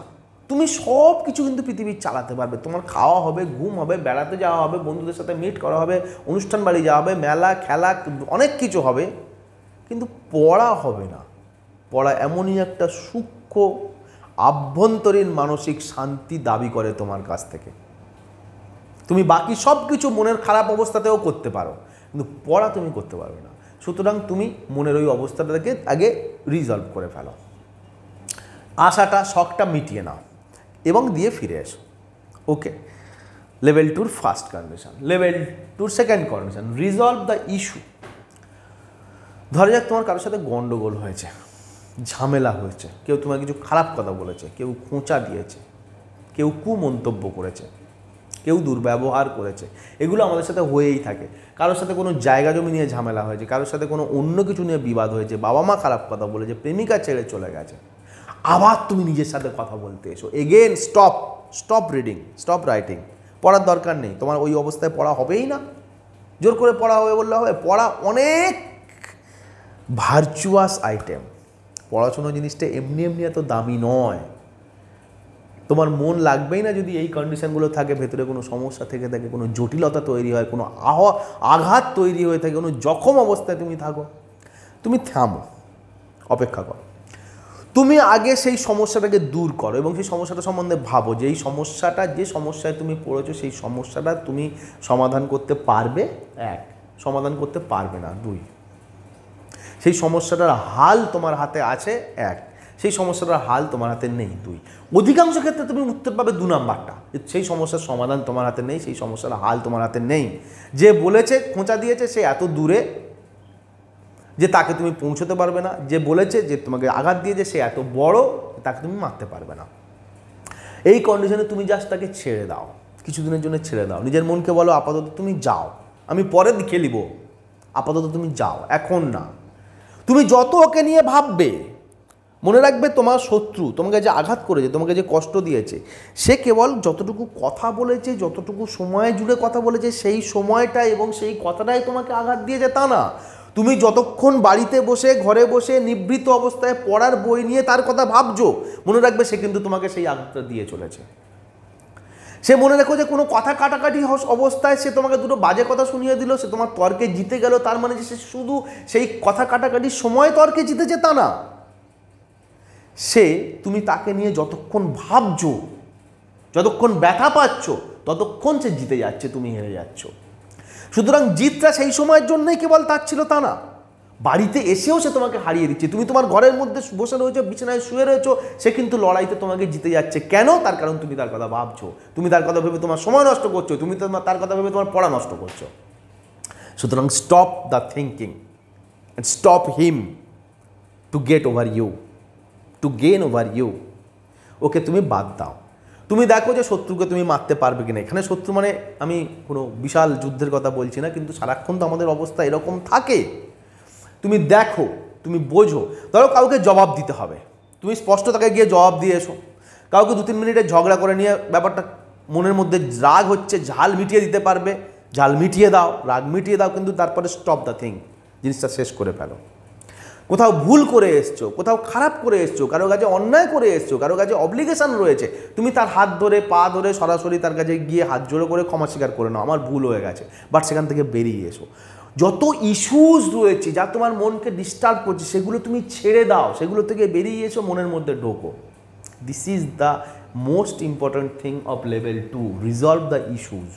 তুমি সব কিছু কিন্তু পৃথিবীর চালাতে পারবে। তোমার খাওয়া হবে, ঘুম হবে, বেড়াতে যাওয়া হবে, বন্ধুদের সাথে মিট করা হবে, অনুষ্ঠান বাড়ি যাওয়া হবে, মেলা খেলা অনেক কিছু হবে, কিন্তু পড়া হবে না। পড়া এমনই একটা সূক্ষ্ম আভ্যন্তরীণ মানসিক শান্তি দাবি করে তোমার কাছ থেকে। তুমি বাকি সব কিছু মনের খারাপ অবস্থাতেও করতে পারো, কিন্তু পড়া তুমি করতে পারবে না। সুতরাং তুমি মনের ওই অবস্থাটাকে আগে রিজলভ করে ফেলো, আশাটা, শখটা মিটিয়ে নাও এবং দিয়ে ফিরে এসো। Okay, level 2 first condition. Level 2 second condition, resolve the issue. ধরা যাক তোমার কারোর সাথে গন্ডগোল হয়েছে, ঝামেলা হয়েছে, কেউ তোমার কিছু খারাপ কথা বলেছে, কেউ খোঁচা দিয়েছে, কেউ কুমন্তব্য করেছে, কেউ দুর্ব্যবহার করেছে। এগুলো আমাদের সাথে হয়েই থাকে। কারোর সাথে কোনো জায়গা জমি নিয়ে ঝামেলা হয়েছে, কারোর সাথে কোনো অন্য কিছু নিয়ে বিবাদ হয়েছে, বাবা মা খারাপ কথা বলেছে, প্রেমিকা ছেড়ে চলে গেছে। আবার তুমি নিজের সাথে কথা বলতে এসো, again stop reading, stop writing. পড়ার দরকার নেই, তোমার ওই অবস্থায় পড়া হবেই না। জোর করে পড়া হবে বললে হবে? পড়া অনেক ভার্চুয়াস আইটেম। পড়াশুনো জিনিসটা এমনি এমনি এত দামি নয়। তোমার মন লাগবেই না যদি এই কন্ডিশনগুলো থাকে, ভেতরে কোনো সমস্যা থেকে থাকে, কোনো জটিলতা তৈরি হয়, কোনো আঘাত তৈরি হয়ে থাকে, কোনো জখম অবস্থায় তুমি থাকো, তুমি থামো, অপেক্ষা করো। তুমি আগে সেই সমস্যাটাকে দূর করো এবং সেই সমস্যাটা সম্বন্ধে ভাবো যে এই সমস্যাটা, যে সমস্যায় তুমি পড়েছো সেই সমস্যাটা তুমি সমাধান করতে পারবে। 1, সমাধান করতে পারবে না। 2, সেই সমস্যাটার হাল তোমার হাতে আছে। 1, সেই সমস্যাটার হাল তোমার হাতে নেই। 2, অধিকাংশ ক্ষেত্রে তুমি উত্তর পাবে 2 নাম্বারটা, সেই সমস্যার সমাধান তোমার হাতে নেই, সেই সমস্যার হাল তোমার হাতে নেই। যে বলেছে, খোঁচা দিয়েছে, সে এত দূরে যে তাকে তুমি পৌঁছতে পারবে না। যে বলেছে, যে তোমাকে আঘাত দিয়েছে, সে এত বড়, তাকে তুমি মারতে পারবে না। এই কন্ডিশনে তুমি জাস্ট তাকে ছেড়ে দাও, কিছুদিনের জন্য ছেড়ে দাও। নিজের মনকে বলো আপাতত তুমি যাও, আমি পরে দেখে নিব, আপাতত তুমি যাও, এখন না। তুমি যত ওকে নিয়ে ভাববে, মনে রাখবে তোমার শত্রু তোমাকে যে আঘাত করেছে, তোমাকে যে কষ্ট দিয়েছে, সে কেবল যতটুকু কথা বলেছে, যতটুকু সময় জুড়ে কথা বলেছে, সেই সময়টা এবং সেই কথাটাই তোমাকে আঘাত দিয়েছে তা না। তুমি যতক্ষণ বাড়িতে বসে, ঘরে বসে নিভৃত অবস্থায় পড়ার বই নিয়ে তার কথা ভাবছো, মনে রাখবে সে কিন্তু তোমাকে সেই আঘাতটা দিয়ে চলেছে। সে মনে রেখো যে কোনো কথা কাটাকাটি অবস্থায় সে তোমাকে দুটো বাজে কথা শুনিয়ে দিল, সে তোমার তর্কে জিতে গেল, তার মানে যে সে শুধু সেই কথা কাটাকাটির সময় তর্কে জিতেছে তা না। সে, তুমি তাকে নিয়ে যতক্ষণ ভাবছো, যতক্ষণ ব্যথা পাচ্ছ, ততক্ষণ সে জিতে যাচ্ছে, তুমি হেরে যাচ্ছ। সুতরাং জিতটা সেই সময়ের জন্যই কেবল তার ছিল তা না, বাড়িতে এসেও সে তোমাকে হারিয়ে দিচ্ছে। তুমি তোমার ঘরের মধ্যে বসে রয়েছো, বিছানায় শুয়ে রয়েছো, সে কিন্তু লড়াইতে তোমাকে জিতে যাচ্ছে। কেন? তার কারণ তুমি তার কথা ভাবছো, তুমি তার কথা ভেবে তোমার সময় নষ্ট করছো, তুমি তার কথা ভেবে তোমার পড়া নষ্ট করছো। সুতরাং stop the thinking and stop him to get over you, to gain over you. Okay তুমি বাদ দাও। তুমি দেখো যে শত্রুকে তুমি মারতে পারবে কিনা। এখানে শত্রু মানে আমি কোনো বিশাল যুদ্ধের কথা বলছি না, কিন্তু সারাক্ষণ তো আমাদের অবস্থা এরকম থাকে। তুমি দেখো, তুমি বোঝো। ধরো কাউকে জবাব দিতে হবে, তুমি স্পষ্ট তাকে গিয়ে জবাব দিয়ে এসো। কাউকে 2-3 মিনিটের ঝগড়া করে নিয়ে ব্যাপারটা মনের মধ্যে রাগ হচ্ছে, ঝাল মিটিয়ে দিতে পারবে, ঝাল মিটিয়ে দাও, রাগ মিটিয়ে দাও, কিন্তু তারপরে স্টপ দ্য থিং, জিনিসটা শেষ করে ফেলো। কোথাও ভুল করে এসছো, কোথাও খারাপ করে এসছো, কারো কাছে অন্যায় করে এসছো, কারো কাছে অব্লিগেশন রয়েছে, তুমি তার হাত ধরে পা ধরে সরাসরি তার কাছে গিয়ে হাত জোড়ো করে ক্ষমা স্বীকার করে নাও, আমার ভুল হয়ে গেছে, বাট সেখান থেকে বেরিয়ে এসো। যত ইস্যুস রয়েছে যা তোমার মনকে ডিস্টার্ব করছে সেগুলো তুমি ছেড়ে দাও, সেগুলো থেকে বেরিয়ে এসো, মনের মধ্যে ঢোকো। This is the most important thing of level 2, resolve the issues.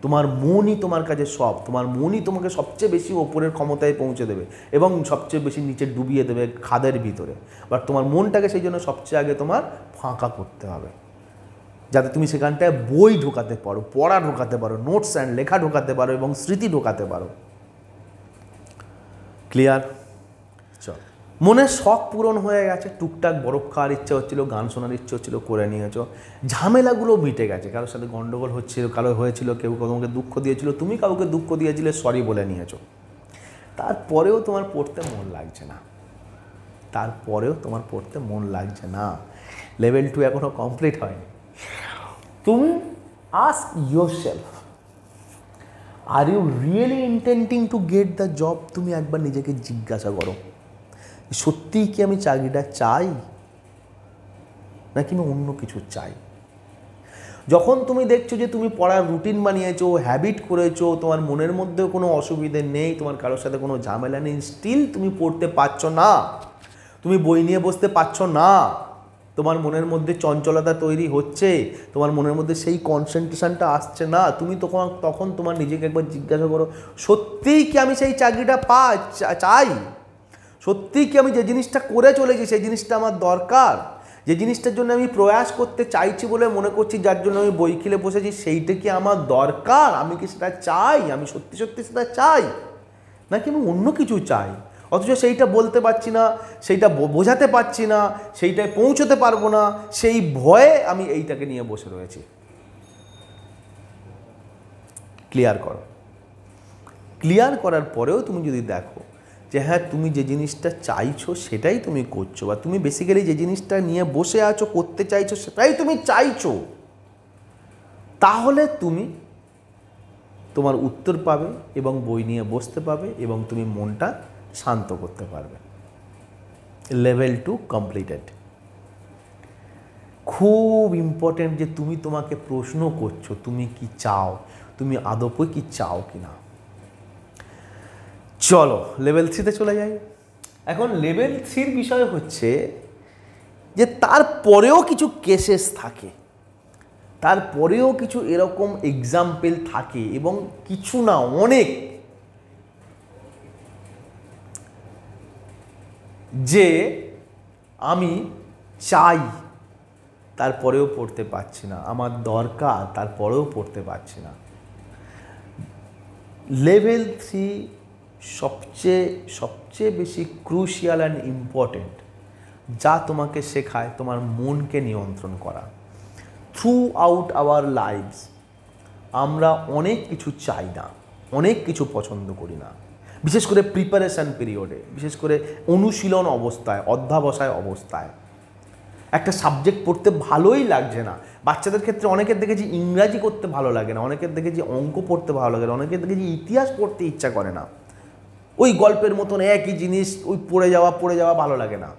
তোমার মনই তোমার কাছে সব, তোমার মনই তোমাকে সবচেয়ে বেশি ওপরের ক্ষমতায় পৌঁছে দেবে এবং সবচেয়ে বেশি নিচে ডুবিয়ে দেবে খাদের ভিতরে। বাট তোমার মনটাকে সেই জন্য সবচেয়ে আগে তোমার ফাঁকা করতে হবে, যাতে তুমি সেখানটায় বই ঢোকাতে পারো, পড়া ঢোকাতে পারো, নোটস অ্যান্ড লেখা ঢোকাতে পারো এবং স্মৃতি ঢোকাতে পারো। ক্লিয়ার? চল, মনের শখ পূরণ হয়ে গেছে, টুকটাক বরফ খাওয়ার ইচ্ছা হচ্ছিলো, গান শোনার ইচ্ছে হচ্ছিলো, করে নিয়েছো, ঝামেলাগুলো মিটে গেছে, কারোর সাথে গন্ডগোল হচ্ছিল, কারো হয়েছিল, কেউ তোমাকে দুঃখ দিয়েছিল, তুমি কাউকে দুঃখ দিয়েছিলে, সরি বলে নিয়েছো, তারপরেও তোমার পড়তে মন লাগছে না, তারপরেও তোমার পড়তে মন লাগছে না, লেভেল 2 এখনও কমপ্লিট হয়নি। তুমি ask yourself, are you really intending to get the job? তুমি একবার নিজেকে জিজ্ঞাসা করো, সত্যিই কি আমি চাকরিটা চাই নাকি আমি অন্য কিছু চাই? যখন তুমি দেখছো যে তুমি পড়ার রুটিন বানিয়েছো, হ্যাবিট করেছো, তোমার মনের মধ্যেও কোনো অসুবিধে নেই, তোমার কারোর সাথে কোনো ঝামেলা নেই, স্টিল তুমি পড়তে পারছো না, তুমি বই নিয়ে বসতে পারছো না, তোমার মনের মধ্যে চঞ্চলতা তৈরি হচ্ছে, তোমার মনের মধ্যে সেই কনসেন্ট্রেশনটা আসছে না, তুমি তখন তোমার নিজেকে একবার জিজ্ঞাসা করো, সত্যিই কি আমি সেই চাকরিটা চাই? সত্যিই কি আমি যে জিনিসটা করে চলেছি সেই জিনিসটা আমার দরকার? যে জিনিসটার জন্য আমি প্রয়াস করতে চাইছি বলে মনে করছি, যার জন্য আমি বই খেলে বসেছি, সেইটা কি আমার দরকার? আমি কি সেটা চাই? আমি সত্যি সত্যি সেটা চাই নাকি আমি অন্য কিছু চাই? অথচ সেইটা বলতে পারছি না, সেইটা বোঝাতে পারছি না, সেইটায় পৌঁছতে পারবো না, সেই ভয়ে আমি এইটাকে নিয়ে বসে রয়েছি। ক্লিয়ার করো। ক্লিয়ার করার পরেও তুমি যদি দেখো যে হ্যাঁ, তুমি যে জিনিসটা চাইছো সেটাই তুমি করছো, বা তুমি বেসিক্যালি যে জিনিসটা নিয়ে বসে আছো, করতে চাইছো, সেটাই তুমি চাইছো, তাহলে তুমি তোমার উত্তর পাবে এবং বই নিয়ে বসতে পাবে এবং তুমি মনটা শান্ত করতে পারবে। Level 2 completed. খুব ইম্পর্টেন্ট যে তুমি তোমাকে প্রশ্ন করছো তুমি কি চাও, তুমি আদপে কি চাও কিনা। চলো লেভেল 3তে চলে যাই। এখন লেভেল 3-র বিষয় হচ্ছে যে তারপরেও কিছু কেসেস থাকে, তারপরেও কিছু এরকম এক্সাম্পল থাকে, এবং কিছু না অনেক, যে আমি চাই তারপরেও পড়তে পারছি না, আমার দরকার তারপরেও পড়তে পারছি না। লেভেল 3 সবচেয়ে বেশি ক্রুশিয়াল অ্যান্ড ইম্পর্টেন্ট, যা তোমাকে শেখায় তোমার মনকে নিয়ন্ত্রণ করা। থ্রু আউট আওয়ার লাইফস আমরা অনেক কিছু চাই না, অনেক কিছু পছন্দ করি না, বিশেষ করে প্রিপারেশান পিরিয়ডে, বিশেষ করে অনুশীলন অবস্থায়, অধ্যাবসায় অবস্থায়। একটা সাবজেক্ট পড়তে ভালোই লাগছে না। বাচ্চাদের ক্ষেত্রে অনেকের দেখেছি ইংরাজি করতে ভালো লাগে না, অনেকের দেখেছি অঙ্ক পড়তে ভালো লাগে না, অনেকের দেখেছি ইতিহাস পড়তে ইচ্ছা করে না। ওই গল্পের মতন একই জিনিস ওই পড়ে যাওয়া ভালো লাগে না।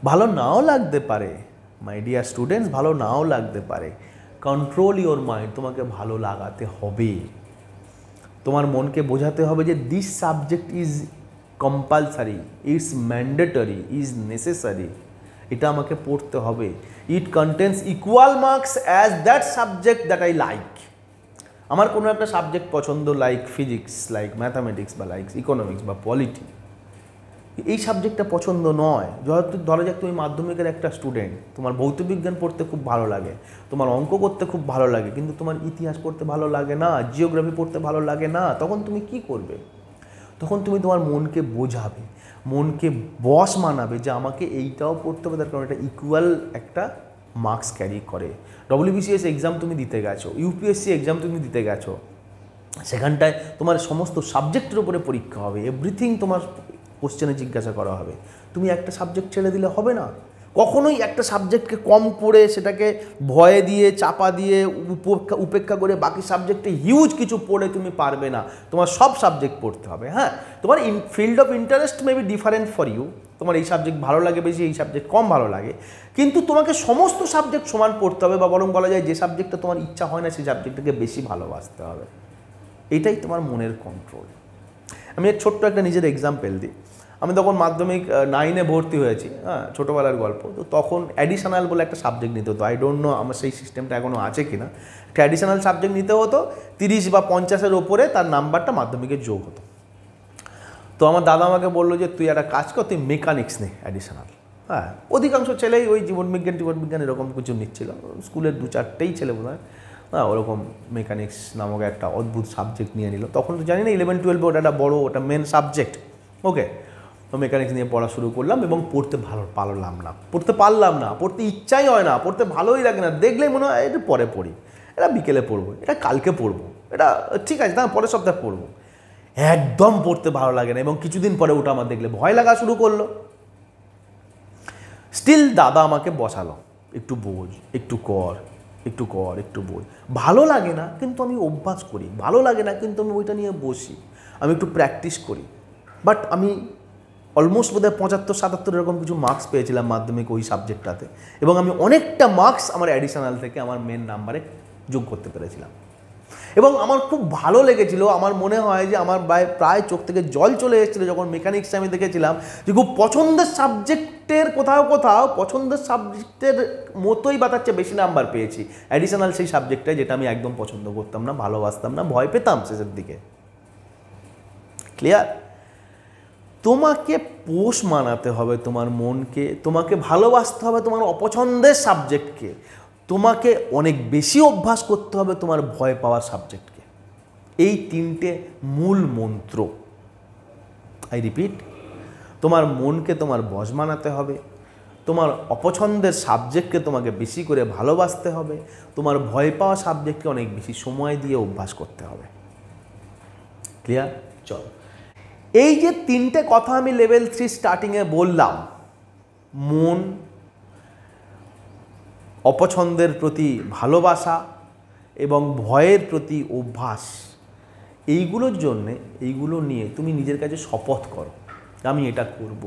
ভালো নাও লাগতে পারে মাই ডিয়ার স্টুডেন্টস, ভালো নাও লাগতে পারে। কন্ট্রোল ইওর মাইন্ড, তোমাকে ভালো লাগাতে হবে। তোমার মনকে বোঝাতে হবে যে this subject is compulsory, it's mandatory, is necessary, এটা আমাকে পড়তে হবে। It contains equal marks as that subject that I like. আমার কোনো একটা সাবজেক্ট পছন্দ, লাইক ফিজিক্স, লাইক ম্যাথামেটিক্স, বা লাইক ইকোনমিক্স বা পলিটি, এই সাবজেক্টটা পছন্দ নয়। ধরা যাক তুমি মাধ্যমিকের একটা স্টুডেন্ট, তোমার ভৌতবিজ্ঞান পড়তে খুব ভালো লাগে, তোমার অঙ্ক করতে খুব ভালো লাগে, কিন্তু তোমার ইতিহাস পড়তে ভালো লাগে না, জিওগ্রাফি পড়তে ভালো লাগে না, তখন তুমি কি করবে? তখন তুমি তোমার মনকে বোঝাবে, মনকে বশ মানাবে যে আমাকে এইটাও পড়তে হবে, তার কারণ এটা ইকুয়াল একটা মার্কস ক্যারি করে। WBCS এক্সাম তুমি দিতে গেছো, UPSC এক্সাম তুমি দিতে গেছো, সেখানটায় তোমার সমস্ত সাবজেক্টের উপরে পরীক্ষা হবে, এভরিথিং তোমার কোশ্চেনে জিজ্ঞাসা করা হবে। তুমি একটা সাবজেক্ট ছেড়ে দিলে হবে না। কখনোই একটা সাবজেক্টকে কম পড়ে সেটাকে ভয়ে দিয়ে চাপা দিয়ে উপেক্ষা করে বাকি সাবজেক্টে হিউজ কিছু পড়ে তুমি পারবে না। তোমার সব সাবজেক্ট পড়তে হবে। হ্যাঁ, তোমার field of interest may be different for you, তোমার এই সাবজেক্ট ভালো লাগে বেশি, এই সাবজেক্ট কম ভালো লাগে, কিন্তু তোমাকে সমস্ত সাবজেক্ট সমান পড়তে হবে, বা বরং বলা যায় যে সাবজেক্টটা তোমার ইচ্ছা হয় না সেই সাবজেক্টটাকে বেশি ভালোবাসতে হবে। এটাই তোমার মনের কন্ট্রোল। আমি এর ছোট্ট একটা নিজের এক্সাম্পল দিই। আমি তখন মাধ্যমিক 9-এ ভর্তি হয়েছি, হ্যাঁ, ছোটোবেলার গল্প। তো তখন অ্যাডিশনাল বলে একটা সাবজেক্ট নিতে হতো। আই ডোন্ট নো আমার সেই সিস্টেমটা এখনও আছে কি না। একটা অ্যাডিশনাল সাবজেক্ট নিতে হতো, 30 বা 50-এর ওপরে তার নাম্বারটা মাধ্যমিকের যোগ হতো। তো আমার দাদা আমাকে বললো যে তুই একটা কাজ কর, তুই মেকানিক্স নে অ্যাডিশনাল। হ্যাঁ, অধিকাংশ ছেলেই ওই জীবনবিজ্ঞান এরকম কিছু নিচ্ছিল, স্কুলের 2-4টেই ছেলে বোধ হয়, হ্যাঁ, ওরকম মেকানিক্স নামক একটা অদ্ভুত সাবজেক্ট নিয়ে নিল। তখন তো জানি না 11-12 ওটা একটা বড়ো, ওটা মেন সাবজেক্ট। ওকে, তো মেকানিক্স নিয়ে পড়া শুরু করলাম এবং পড়তে পারলাম না, পড়তে ইচ্ছাই হয় না, পড়তে ভালোই লাগে না, দেখলেই মনে হয় এটা পরে পড়ি, এটা বিকেলে পড়বো, এটা কালকে পড়বো, এটা ঠিক আছে না পরের সপ্তাহে পড়বো। একদম পড়তে ভালো লাগে না, এবং কিছুদিন পরে ওটা আমার দেখলে ভয় লাগা শুরু করলো। স্টিল দাদা আমাকে বসালো, একটু বোঝ, একটু কর, একটু বোঝ। ভালো লাগে না কিন্তু আমি অভ্যাস করি, ভালো লাগে না কিন্তু আমি ওইটা নিয়ে বসি, আমি একটু প্র্যাকটিস করি। বাট আমি অলমোস্ট বোধহয় 75-77 এরকম কিছু মার্কস পেয়েছিলাম মাধ্যমিক ওই সাবজেক্টটাতে, এবং আমি অনেকটা মার্কস আমার অ্যাডিশনাল থেকে আমার মেন নাম্বারে যোগ করতে পেরেছিলাম। এবং আমার খুব ভালো লেগেছিল, আমার মনে হয় যে আমার প্রায় চোখ থেকে জল চলে এসেছিলো যখন মেকানিক্সে আমি দেখেছিলাম যে খুব পছন্দের সাবজেক্টের কোথাও পছন্দের সাবজেক্টের মতোই বা তার চেয়ে বেশি নাম্বার পেয়েছি অ্যাডিশনাল সেই সাবজেক্টটায়, যেটা আমি একদম পছন্দ করতাম না, ভালোবাসতাম না, ভয় পেতাম শেষের দিকে। ক্লিয়ার? তোমাকে পোষ মানাতে হবে তোমার মনকে, তোমাকে ভালোবাসতে হবে তোমার অপছন্দের সাবজেক্টকে, তোমাকে অনেক বেশি অভ্যাস করতে হবে তোমার ভয় পাওয়ার সাবজেক্টকে। এই 3টে মূল মন্ত্র। আই রিপিট, তোমার মনকে তোমার বশ মানাতে হবে, তোমার অপছন্দের সাবজেক্টকে তোমাকে বেশি করে ভালোবাসতে হবে, তোমার ভয় পাওয়া সাবজেক্টকে অনেক বেশি সময় দিয়ে অভ্যাস করতে হবে। ক্লিয়ার? চল, এই যে 3টে কথা আমি লেভেল 3 স্টার্টিংয়ে বললাম, মন, অপছন্দের প্রতি ভালোবাসা এবং ভয়ের প্রতি অভ্যাস, এইগুলো নিয়ে তুমি নিজের কাছে শপথ করো, আমি এটা করব।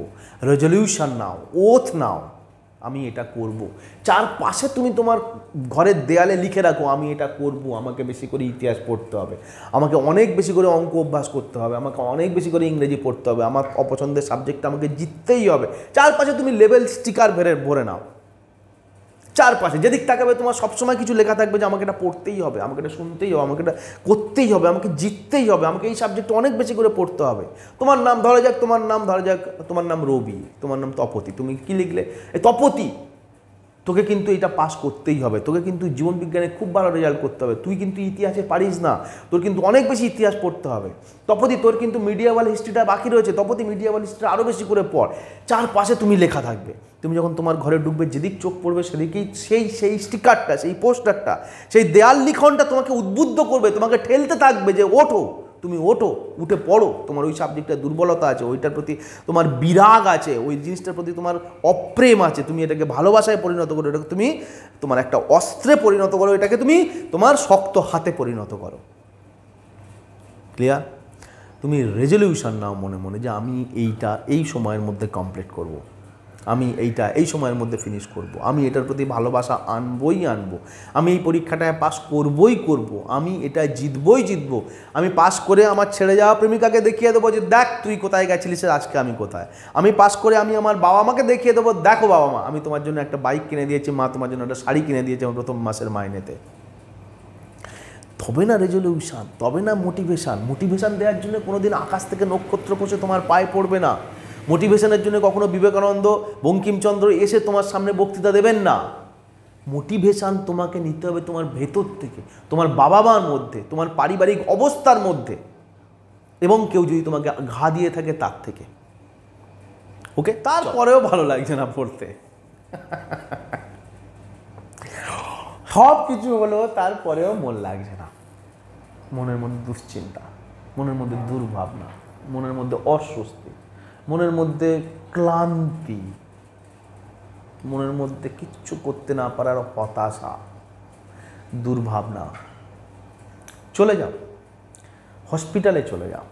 রেজলিউশন নাও, ওথ নাও, আমি এটা করব। চারপাশে তুমি তোমার ঘরের দেয়ালে লিখে রাখো, আমি এটা করব, আমাকে বেশি করে ইতিহাস পড়তে হবে, আমাকে অনেক বেশি করে অঙ্ক অভ্যাস করতে হবে, আমাকে অনেক বেশি করে ইংরেজি পড়তে হবে, আমার অপছন্দের সাবজেক্টটা আমাকে জিততেই হবে। চারপাশে তুমি লেভেল স্টিকার ভরে নাও। চারপাশে যেদিক তাকাবে তোমার সবসময় কিছু লেখা থাকবে যে আমাকে এটা পড়তেই হবে, আমাকে এটা শুনতেই হবে, আমাকে এটা করতেই হবে, আমাকে জিততেই হবে, আমাকে এই সাবজেক্টটা অনেক বেশি করে পড়তে হবে। তোমার নাম ধরা যাক, তোমার নাম রবি, তোমার নাম তপতি, তুমি কি লিখলে? এই তপতি, তোকে কিন্তু এটা পাস করতেই হবে, তোকে কিন্তু জীবনবিজ্ঞানে খুব ভালো রেজাল্ট করতে হবে, তুই কিন্তু ইতিহাসে পারিস না, তোর কিন্তু অনেক বেশি ইতিহাস পড়তে হবে। তপতি, তোর কিন্তু মিডিয়াভাল হিস্ট্রিটা বাকি রয়েছে, তপতি মিডিয়াভাল হিস্ট্রিটা আরও বেশি করে পড়। চারপাশে তুমি লেখা থাকবে, তুমি যখন তোমার ঘরে ঢুকবে যেদিক চোখ পড়বে সেদিকেই সেই স্টিকারটা, সেই পোস্টারটা, সেই দেয়াল লিখনটা তোমাকে উদ্বুদ্ধ করবে, তোমাকে ঠেলতে থাকবে যে ওঠো, তুমি উঠে পড়ো। তোমার ওই সাবজেক্টটার দুর্বলতা আছে, ওইটার প্রতি তোমার বিরাগ আছে, ওই জিনিসটার প্রতি তোমার অপ্রেম আছে, তুমি এটাকে ভালোবাসায় পরিণত করো, এটাকে তুমি তোমার একটা অস্ত্রে পরিণত করো, এটাকে তুমি তোমার শক্ত হাতে পরিণত করো। ক্লিয়ার? তুমি রেজলিউশন নাও মনে মনে যে আমি এইটা এই সময়ের মধ্যে কমপ্লিট করব, আমি এইটা এই সময়ের মধ্যে ফিনিশ করব, আমি এটার প্রতি ভালোবাসা আনবই, আমি এই পরীক্ষাটায় পাস করবই, আমি এটা জিতবই, আমি পাস করে আমার ছেড়ে যাওয়া প্রেমিকাকে দেখিয়ে দেবো যে দেখ তুই কোথায় গেছিলিস, আজকে আমি কোথায়। আমি পাস করে আমি আমার বাবা মাকে দেখিয়ে দেবো, দেখো বাবা মা, আমি তোমার জন্য একটা বাইক কিনে দিয়েছি, মা তোমার জন্য একটা শাড়ি কিনে দিয়েছে আমার প্রথম মাসের মাইনেতে। তবে না রেজলিউশন, তবে না মোটিভেশন দেওয়ার জন্য কোনোদিন আকাশ থেকে নক্ষত্র পড়ে তোমার পায়ে পড়বে না। মোটিভেশনের জন্য কখনো বিবেকানন্দ, বঙ্কিমচন্দ্র এসে তোমার সামনে বক্তৃতা দেবেন না। মোটিভেশন তোমাকে নিতে হবে তোমার ভেতর থেকে, তোমার বাবা মার মধ্যে, তোমার পারিবারিক অবস্থার মধ্যে, এবং কেউ যদি তোমাকে ঘা দিয়ে থাকে তার থেকে। ওকে, তারপরেও ভালো লাগছে না পড়তে, সব কিছু হলো তারপরেও মন লাগছে না, মনের মধ্যে দুশ্চিন্তা, মনের মধ্যে দুর্ভাবনা, মনের মধ্যে অস্বস্তি, মনের মধ্যে ক্লান্তি, মনের মধ্যে কিচ্ছু করতে না পারার হতাশা, দুর্ভাবনা, চলে যাও, হসপিটালে চলে যাও।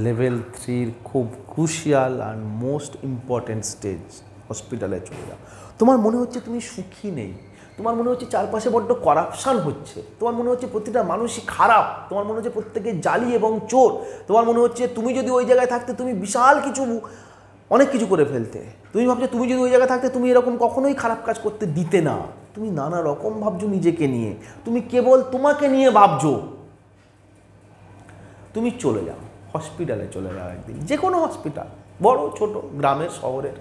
লেভেল 3 খুব ক্রুশিয়াল আর মোস্ট ইম্পর্টেন্ট স্টেজ। হসপিটালে চলে যাও। তোমার মনে হচ্ছে তুমি সুখী নেই, তোমার মনে হচ্ছে চারপাশে বড্ড করাপশান হচ্ছে, তোমার মনে হচ্ছে প্রতিটা মানুষই খারাপ, তোমার মনে হচ্ছে প্রত্যেকে জালি এবং চোর, তোমার মনে হচ্ছে তুমি যদি ওই জায়গায় থাকতে তুমি বিশাল কিছু অনেক কিছু করে ফেলতে, তুমি ভাবছো তুমি যদি ওই জায়গায় থাকতে তুমি এরকম কখনোই খারাপ কাজ করতে দিতে না। তুমি নানা রকম ভাবছো নিজেকে নিয়ে, তুমি কেবল তোমাকে নিয়ে ভাবছো। তুমি চলে যাও, হসপিটালে চলে যাও একদিন, যে কোনো হসপিটাল, বড় ছোট, গ্রামের শহরের।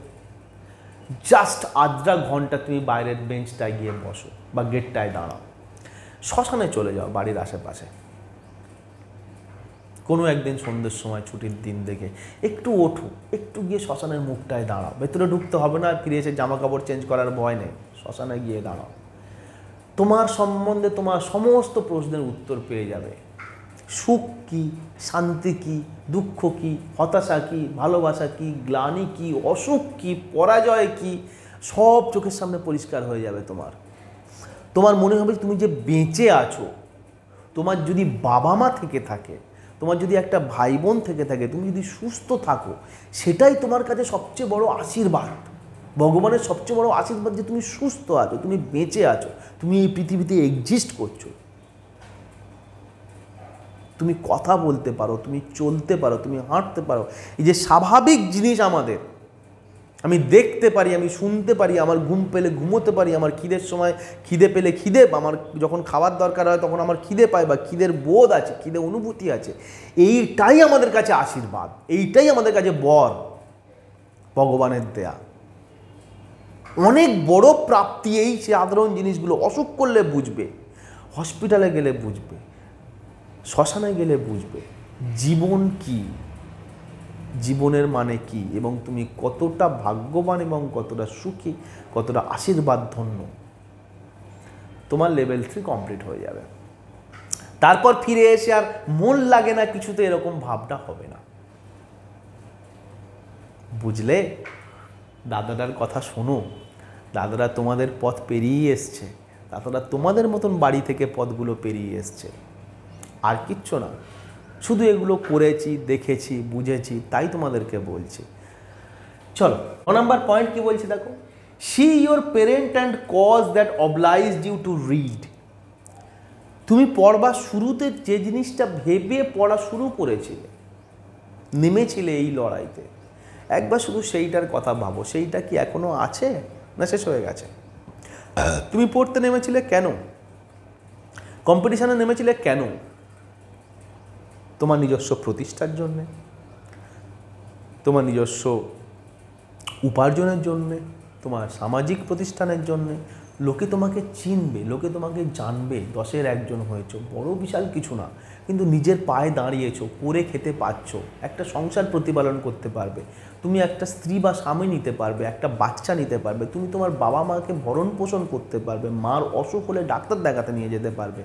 জাস্ট আধা ঘন্টা তুমি বাইরের বেঞ্চটায় গিয়ে বসো বা গেটটায় দাঁড়াও। শ্মশানে চলে যাও বাড়ির আশেপাশে, কোনো একদিন সন্ধ্যের সময় ছুটির দিন দেখে একটু ওঠো, একটু গিয়ে শ্মশানের মুখটায় দাঁড়াও। ভেতরে ঢুকতে হবে না, ফিরে এসে জামা কাপড় চেঞ্জ করার ভয় নেই, শ্মশানে গিয়ে দাঁড়াও। তোমার সম্বন্ধে তোমার সমস্ত প্রশ্নের উত্তর পেয়ে যাবে। সুখ কী, শান্তি কী, দুঃখ কী, হতাশা কী, ভালোবাসা কী, গ্লানি কী, অসুখ কী, পরাজয় কী, সব চোখের সামনে পরিষ্কার হয়ে যাবে তোমার। তোমার মনে হবে তুমি যে বেঁচে আছো, তোমার যদি বাবা মা থেকে থাকে, তোমার যদি একটা ভাই বোন থেকে থাকে, তুমি যদি সুস্থ থাকো, সেটাই তোমার কাছে সবচেয়ে বড় আশীর্বাদ। ভগবানের সবচেয়ে বড় আশীর্বাদ যে তুমি সুস্থ আছো, তুমি বেঁচে আছো, তুমি এই পৃথিবীতে এক্সিস্ট করছো, তুমি কথা বলতে পারো, তুমি চলতে পারো, তুমি হাঁটতে পারো। এই যে স্বাভাবিক জিনিস আমাদের, আমি দেখতে পারি, আমি শুনতে পারি, আমার ঘুম পেলে ঘুমোতে পারি, আমার খিদের সময় খিদে পেলে খিদে, আমার যখন খাবার দরকার হয় তখন আমার খিদে পায় বা খিদের বোধ আছে, খিদে অনুভূতি আছে, এইটাই আমাদের কাছে আশীর্বাদ, এইটাই আমাদের কাছে বর, ভগবানের দেয়া অনেক বড় প্রাপ্তি। এই সাধারণ জিনিসগুলো অসুখ করলে বুঝবে, হসপিটালে গেলে বুঝবে, শ্মশানে গেলে বুঝবে জীবন কি, জীবনের মানে কি, এবং তুমি কতটা ভাগ্যবান এবং কতটা সুখী, কতটা আশীর্বাদ ধন্য। তোমার লেভেল 3 কমপ্লিট হয়ে যাবে। তারপর ফিরে এসে আর মন লাগে না কিছুতে, এরকম ভাবটা হবে না। বুঝলে? দাদাটার কথা শোনো, দাদারা তোমাদের পথ পেরিয়ে এসছে, দাদারা তোমাদের মতন বাড়ি থেকে পথগুলো পেরিয়ে এসছে, আর কিচ্ছু না। শুধু এগুলো করেছি, দেখেছি, বুঝেছি, তাই তোমাদেরকে বলছি। চলো, 9 নম্বর পয়েন্ট কি বলছি দেখো। See your parent and cause that obliged you to read. তুমি পড়বার শুরুতে যে জিনিসটা ভেবে পড়া শুরু করেছিলে, নেমেছিলে এই লড়াইতে, একবার শুধু সেইটার কথা ভাবো। সেইটা কি এখনো আছে না শেষ হয়ে গেছে? তুমি পড়তে নেমেছিলে কেন? কম্পিটিশনে নেমেছিলে কেন? তোমার নিজস্ব প্রতিষ্ঠার জন্যে, তোমার নিজস্ব উপার্জনের জন্যে, তোমার সামাজিক প্রতিষ্ঠানের জন্যে। লোকে তোমাকে চিনবে, লোকে তোমাকে জানবে, 10-এর একজন হয়েছো, বড় বিশাল কিছু না, কিন্তু নিজের পায়ে দাঁড়িয়েছো, করে খেতে পারছো, একটা সংসার প্রতিপালন করতে পারবে, তুমি একটা স্ত্রী বা স্বামী নিতে পারবে, একটা বাচ্চা নিতে পারবে, তুমি তোমার বাবা মাকে ভরণ পোষণ করতে পারবে, মার অসুখ হলে ডাক্তার দেখাতে নিয়ে যেতে পারবে,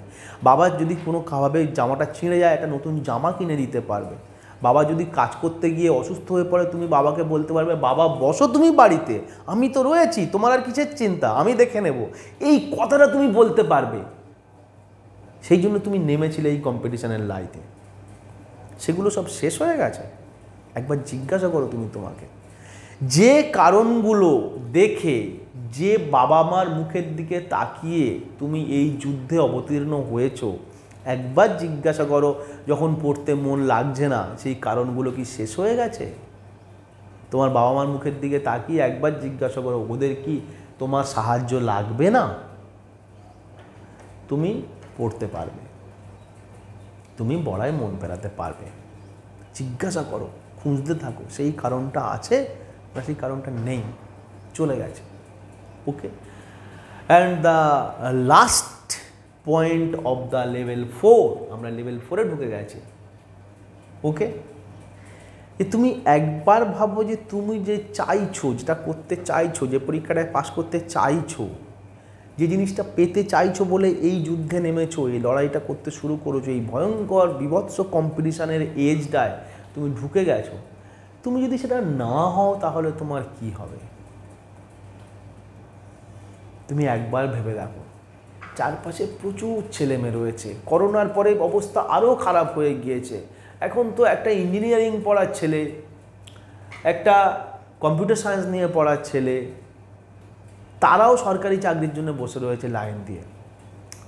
বাবার যদি কোনো খাওয়াবে জামাটা ছিঁড়ে যায় একটা নতুন জামা কিনে দিতে পারবে, বাবা যদি কাজ করতে গিয়ে অসুস্থ হয়ে পড়ে তুমি বাবাকে বলতে পারবে, বাবা বসো তুমি বাড়িতে, আমি তো রয়েছি, তোমার আর কিসের চিন্তা, আমি দেখে নেব। এই কথাটা তুমি বলতে পারবে। সেই জন্য তুমি নেমেছিলে এই কম্পিটিশনের লাইতে। সেগুলো সব শেষ হয়ে গেছে? একবার জিজ্ঞাসা করো তুমি তোমাকে, যে কারণগুলো দেখে, যে বাবা মার মুখের দিকে তাকিয়ে তুমি এই যুদ্ধে অবতীর্ণ হয়েছো, একবার জিজ্ঞাসা করো যখন পড়তে মন লাগছে না, সেই কারণগুলো কি শেষ হয়ে গেছে? তোমার বাবা মার মুখের দিকে তাকিয়ে একবার জিজ্ঞাসা করো, ওদের কি তোমার সাহায্য লাগবে না? তুমি পড়তে পারবে, তুমি বড়াই মন ফেরাতে পারবে। জিজ্ঞাসা করো, খুঁজতে থাকো, সেই কারণটা আছে না সেই কারণটা নেই, চলে গেছে। Okay, and the last point of the level 4, আমরা লেভেল 4-এ ঢুকে গেছি। ওকে, তুমি একবার ভাবো যে তুমি যে চাইছো, যেটা করতে চাইছো, যে পরীক্ষাটায় পাস করতে চাইছো, যে জিনিসটা পেতে চাইছো বলে এই যুদ্ধে নেমেছো, এই লড়াইটা করতে শুরু করেছো, এই ভয়ঙ্কর বিভৎস কম্পিটিশানের এজটায় তুমি ঢুকে গেছো, তুমি যদি সেটা না হও তাহলে তোমার কি হবে? তুমি একবার ভেবে দেখো, চারপাশে প্রচুর ছেলেমেয়ে রয়েছে, করোনার পরে অবস্থা আরও খারাপ হয়ে গিয়েছে। এখন তো একটা ইঞ্জিনিয়ারিং পড়ার ছেলে, একটা কম্পিউটার সায়েন্স নিয়ে পড়ার ছেলে, তারাও সরকারি চাকরির জন্য বসে রয়েছে লাইন দিয়ে,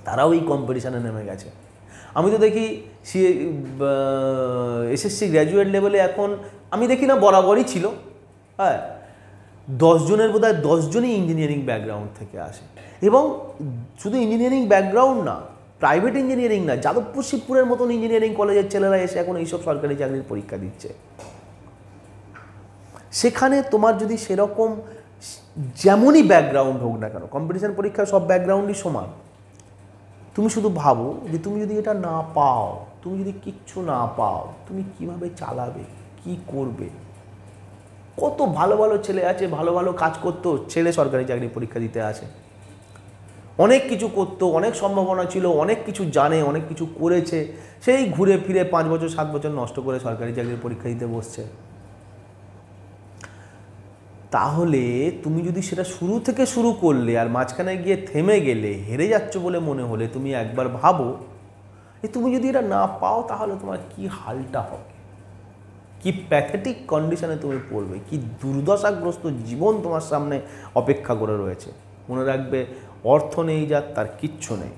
তারাও এই কম্পিটিশানে নেমে গেছে। আমি তো দেখি এসএসসি গ্র্যাজুয়েট লেভেলে এখন আমি দেখি না, বরাবরই ছিল, হ্যাঁ, 10 জনের বোধহয় 10 জনই ইঞ্জিনিয়ারিং ব্যাকগ্রাউন্ড থেকে আসে। এবং শুধু ইঞ্জিনিয়ারিং ব্যাকগ্রাউন্ড না, প্রাইভেট ইঞ্জিনিয়ারিং না, যাদবপুর শিবপুরের মতন ইঞ্জিনিয়ারিং কলেজের ছেলেরা এসে এখন এইসব সরকারি চাকরির পরীক্ষা দিচ্ছে। সেখানে তোমার যদি সেরকম যেমনই ব্যাকগ্রাউন্ড হোক না কেন, কম্পিটিশন পরীক্ষায় সব ব্যাকগ্রাউন্ডই সমান, তুমি শুধু ভাবো যে তুমি যদি এটা না পাও, তুমি যদি কিচ্ছু না পাও, তুমি কিভাবে চালাবে, কি করবে? কত ভালো ভালো ছেলে আছে, ভালো ভালো কাজ করতো, ছেলে সরকারি চাকরি পরীক্ষা দিতে আসে, অনেক কিছু করতো, অনেক সম্ভাবনা ছিল, অনেক কিছু জানে, অনেক কিছু করেছে, সেই ঘুরে ফিরে 5 বছর 7 বছর নষ্ট করে সরকারি চাকরির পরীক্ষা দিতে বসছে। তাহলে তুমি যদি সেটা শুরু থেকে শুরু করলে আর মাঝখানে গিয়ে থেমে গেলে, হেরে যাচ্ছ বলে মনে হলে, তুমি একবার ভাবো যে তুমি যদি এটা না পাও তাহলে তোমার কি হালটা হবে, কি প্যাথেটিক কন্ডিশনে তুমি পড়বে, কি দুর্দশাগ্রস্ত জীবন তোমার সামনে অপেক্ষা করে রয়েছে। মনে রাখবে, অর্থ নেই যার, তার কিচ্ছু নেই।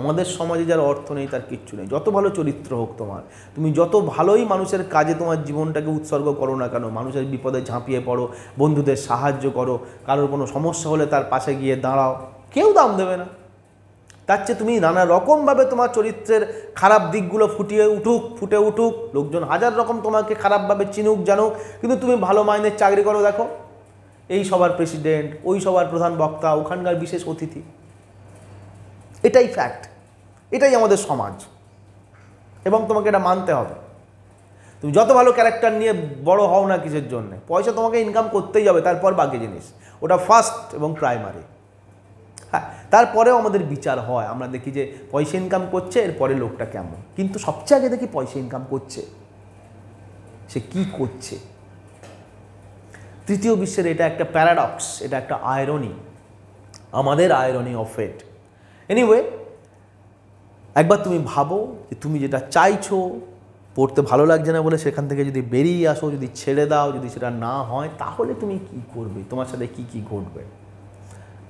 আমাদের সমাজে যার অর্থ নেই তার কিচ্ছু নেই। যত ভালো চরিত্র হোক তোমার, তুমি যত ভালোই মানুষের কাজে তোমার জীবনটাকে উৎসর্গ করো না কেন, মানুষের বিপদে ঝাঁপিয়ে পড়ো, বন্ধুদের সাহায্য করো, কারোর কোনো সমস্যা হলে তার পাশে গিয়ে দাঁড়াও, কেউ দাম দেবে না। তার চেয়ে তুমি নানা রকমভাবে তোমার চরিত্রের খারাপ দিকগুলো ফুটে উঠুক, লোকজন হাজার রকম তোমাকে খারাপভাবে চিনুক জানুক, কিন্তু তুমি ভালো মাইনের চাকরি করো, দেখো এই সবার প্রেসিডেন্ট, ওই সবার প্রধান বক্তা, ওখানকার বিশেষ অতিথি। এটাই ফ্যাক্ট, এটাই আমাদের সমাজ, এবং তোমাকে এটা মানতে হবে। তুমি যত ভালো ক্যারেক্টার নিয়ে বড় হও না কিসের জন্য, পয়সা তোমাকে ইনকাম করতেই হবে, তারপর বাকি জিনিস, ওটা ফার্স্ট এবং প্রাইমারি। হ্যাঁ, তারপরেও আমাদের বিচার হয়, আমরা দেখি যে পয়সা ইনকাম করছে, এরপরে লোকটা কেমন, কিন্তু সবচেয়ে আগে দেখি পয়সা ইনকাম করছে, সে কি করছে। তৃতীয় বিশ্বের এটা একটা প্যারাডক্স, এটা একটা আয়রনি, আমাদের আয়রনি অফ ফেট। এনিওয়ে, একবার তুমি ভাবো যে তুমি যেটা চাইছো, পড়তে ভালো লাগছে না বলে সেখান থেকে যদি বেরিয়ে আসো, যদি ছেড়ে দাও, যদি সেটা না হয়, তাহলে তুমি কি করবে, তোমার সাথে কি কি ঘটবে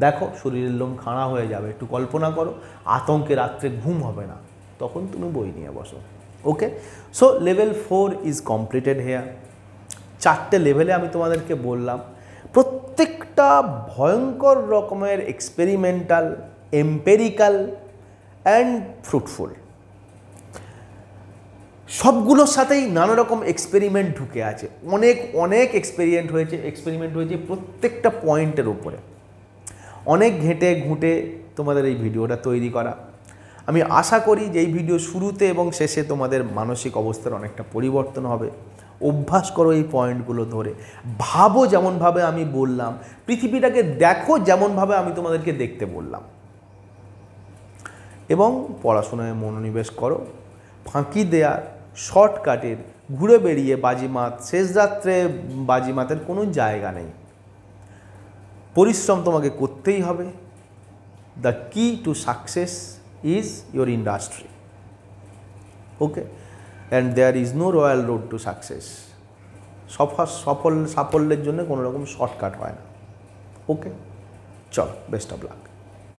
দেখো। শরীরের লোম খাড়া হয়ে যাবে। একটু কল্পনা করো, আতঙ্কে রাত্রে ঘুম হবে না, তখন তুমি বই নিয়ে বসো। Okay, so level 4 is completed here. 4টে লেভেলে আমি তোমাদেরকে বললাম, প্রত্যেকটা ভয়ঙ্কর রকমের এক্সপেরিমেন্টাল, এম্পেরিক্যাল অ্যান্ড ফ্রুটফুল। সবগুলোর সাথেই নানা রকম এক্সপেরিমেন্ট ঢুকে আছে, অনেক এক্সপেরিমেন্ট হয়েছে প্রত্যেকটা পয়েন্টের উপরে। অনেক ঘেঁটে ঘুঁটে তোমাদের এই ভিডিওটা তৈরি করা। আমি আশা করি যে এই ভিডিও শুরুতে এবং শেষে তোমাদের মানসিক অবস্থার অনেকটা পরিবর্তন হবে। অভ্যাস করো এই পয়েন্টগুলো ধরে, ভাবো যেমনভাবে আমি বললাম, পৃথিবীটাকে দেখো যেমনভাবে আমি তোমাদেরকে দেখতে বললাম, এবং পড়াশোনায় মনোনিবেশ করো। ফাঁকি দেওয়ার, শর্টকাটের, ঘুরে বেরিয়ে বাজিমাত, শেষ রাত্রে বাজিমাতের কোনো জায়গা নেই। পরিশ্রম তোমাকে করতেই হবে। The key to success is your industry. Okay, and there is no royal road to success. সাফল্যের জন্য কোনো রকম শর্টকাট হয় না। ওকে, চল, বেস্ট অফ লাক।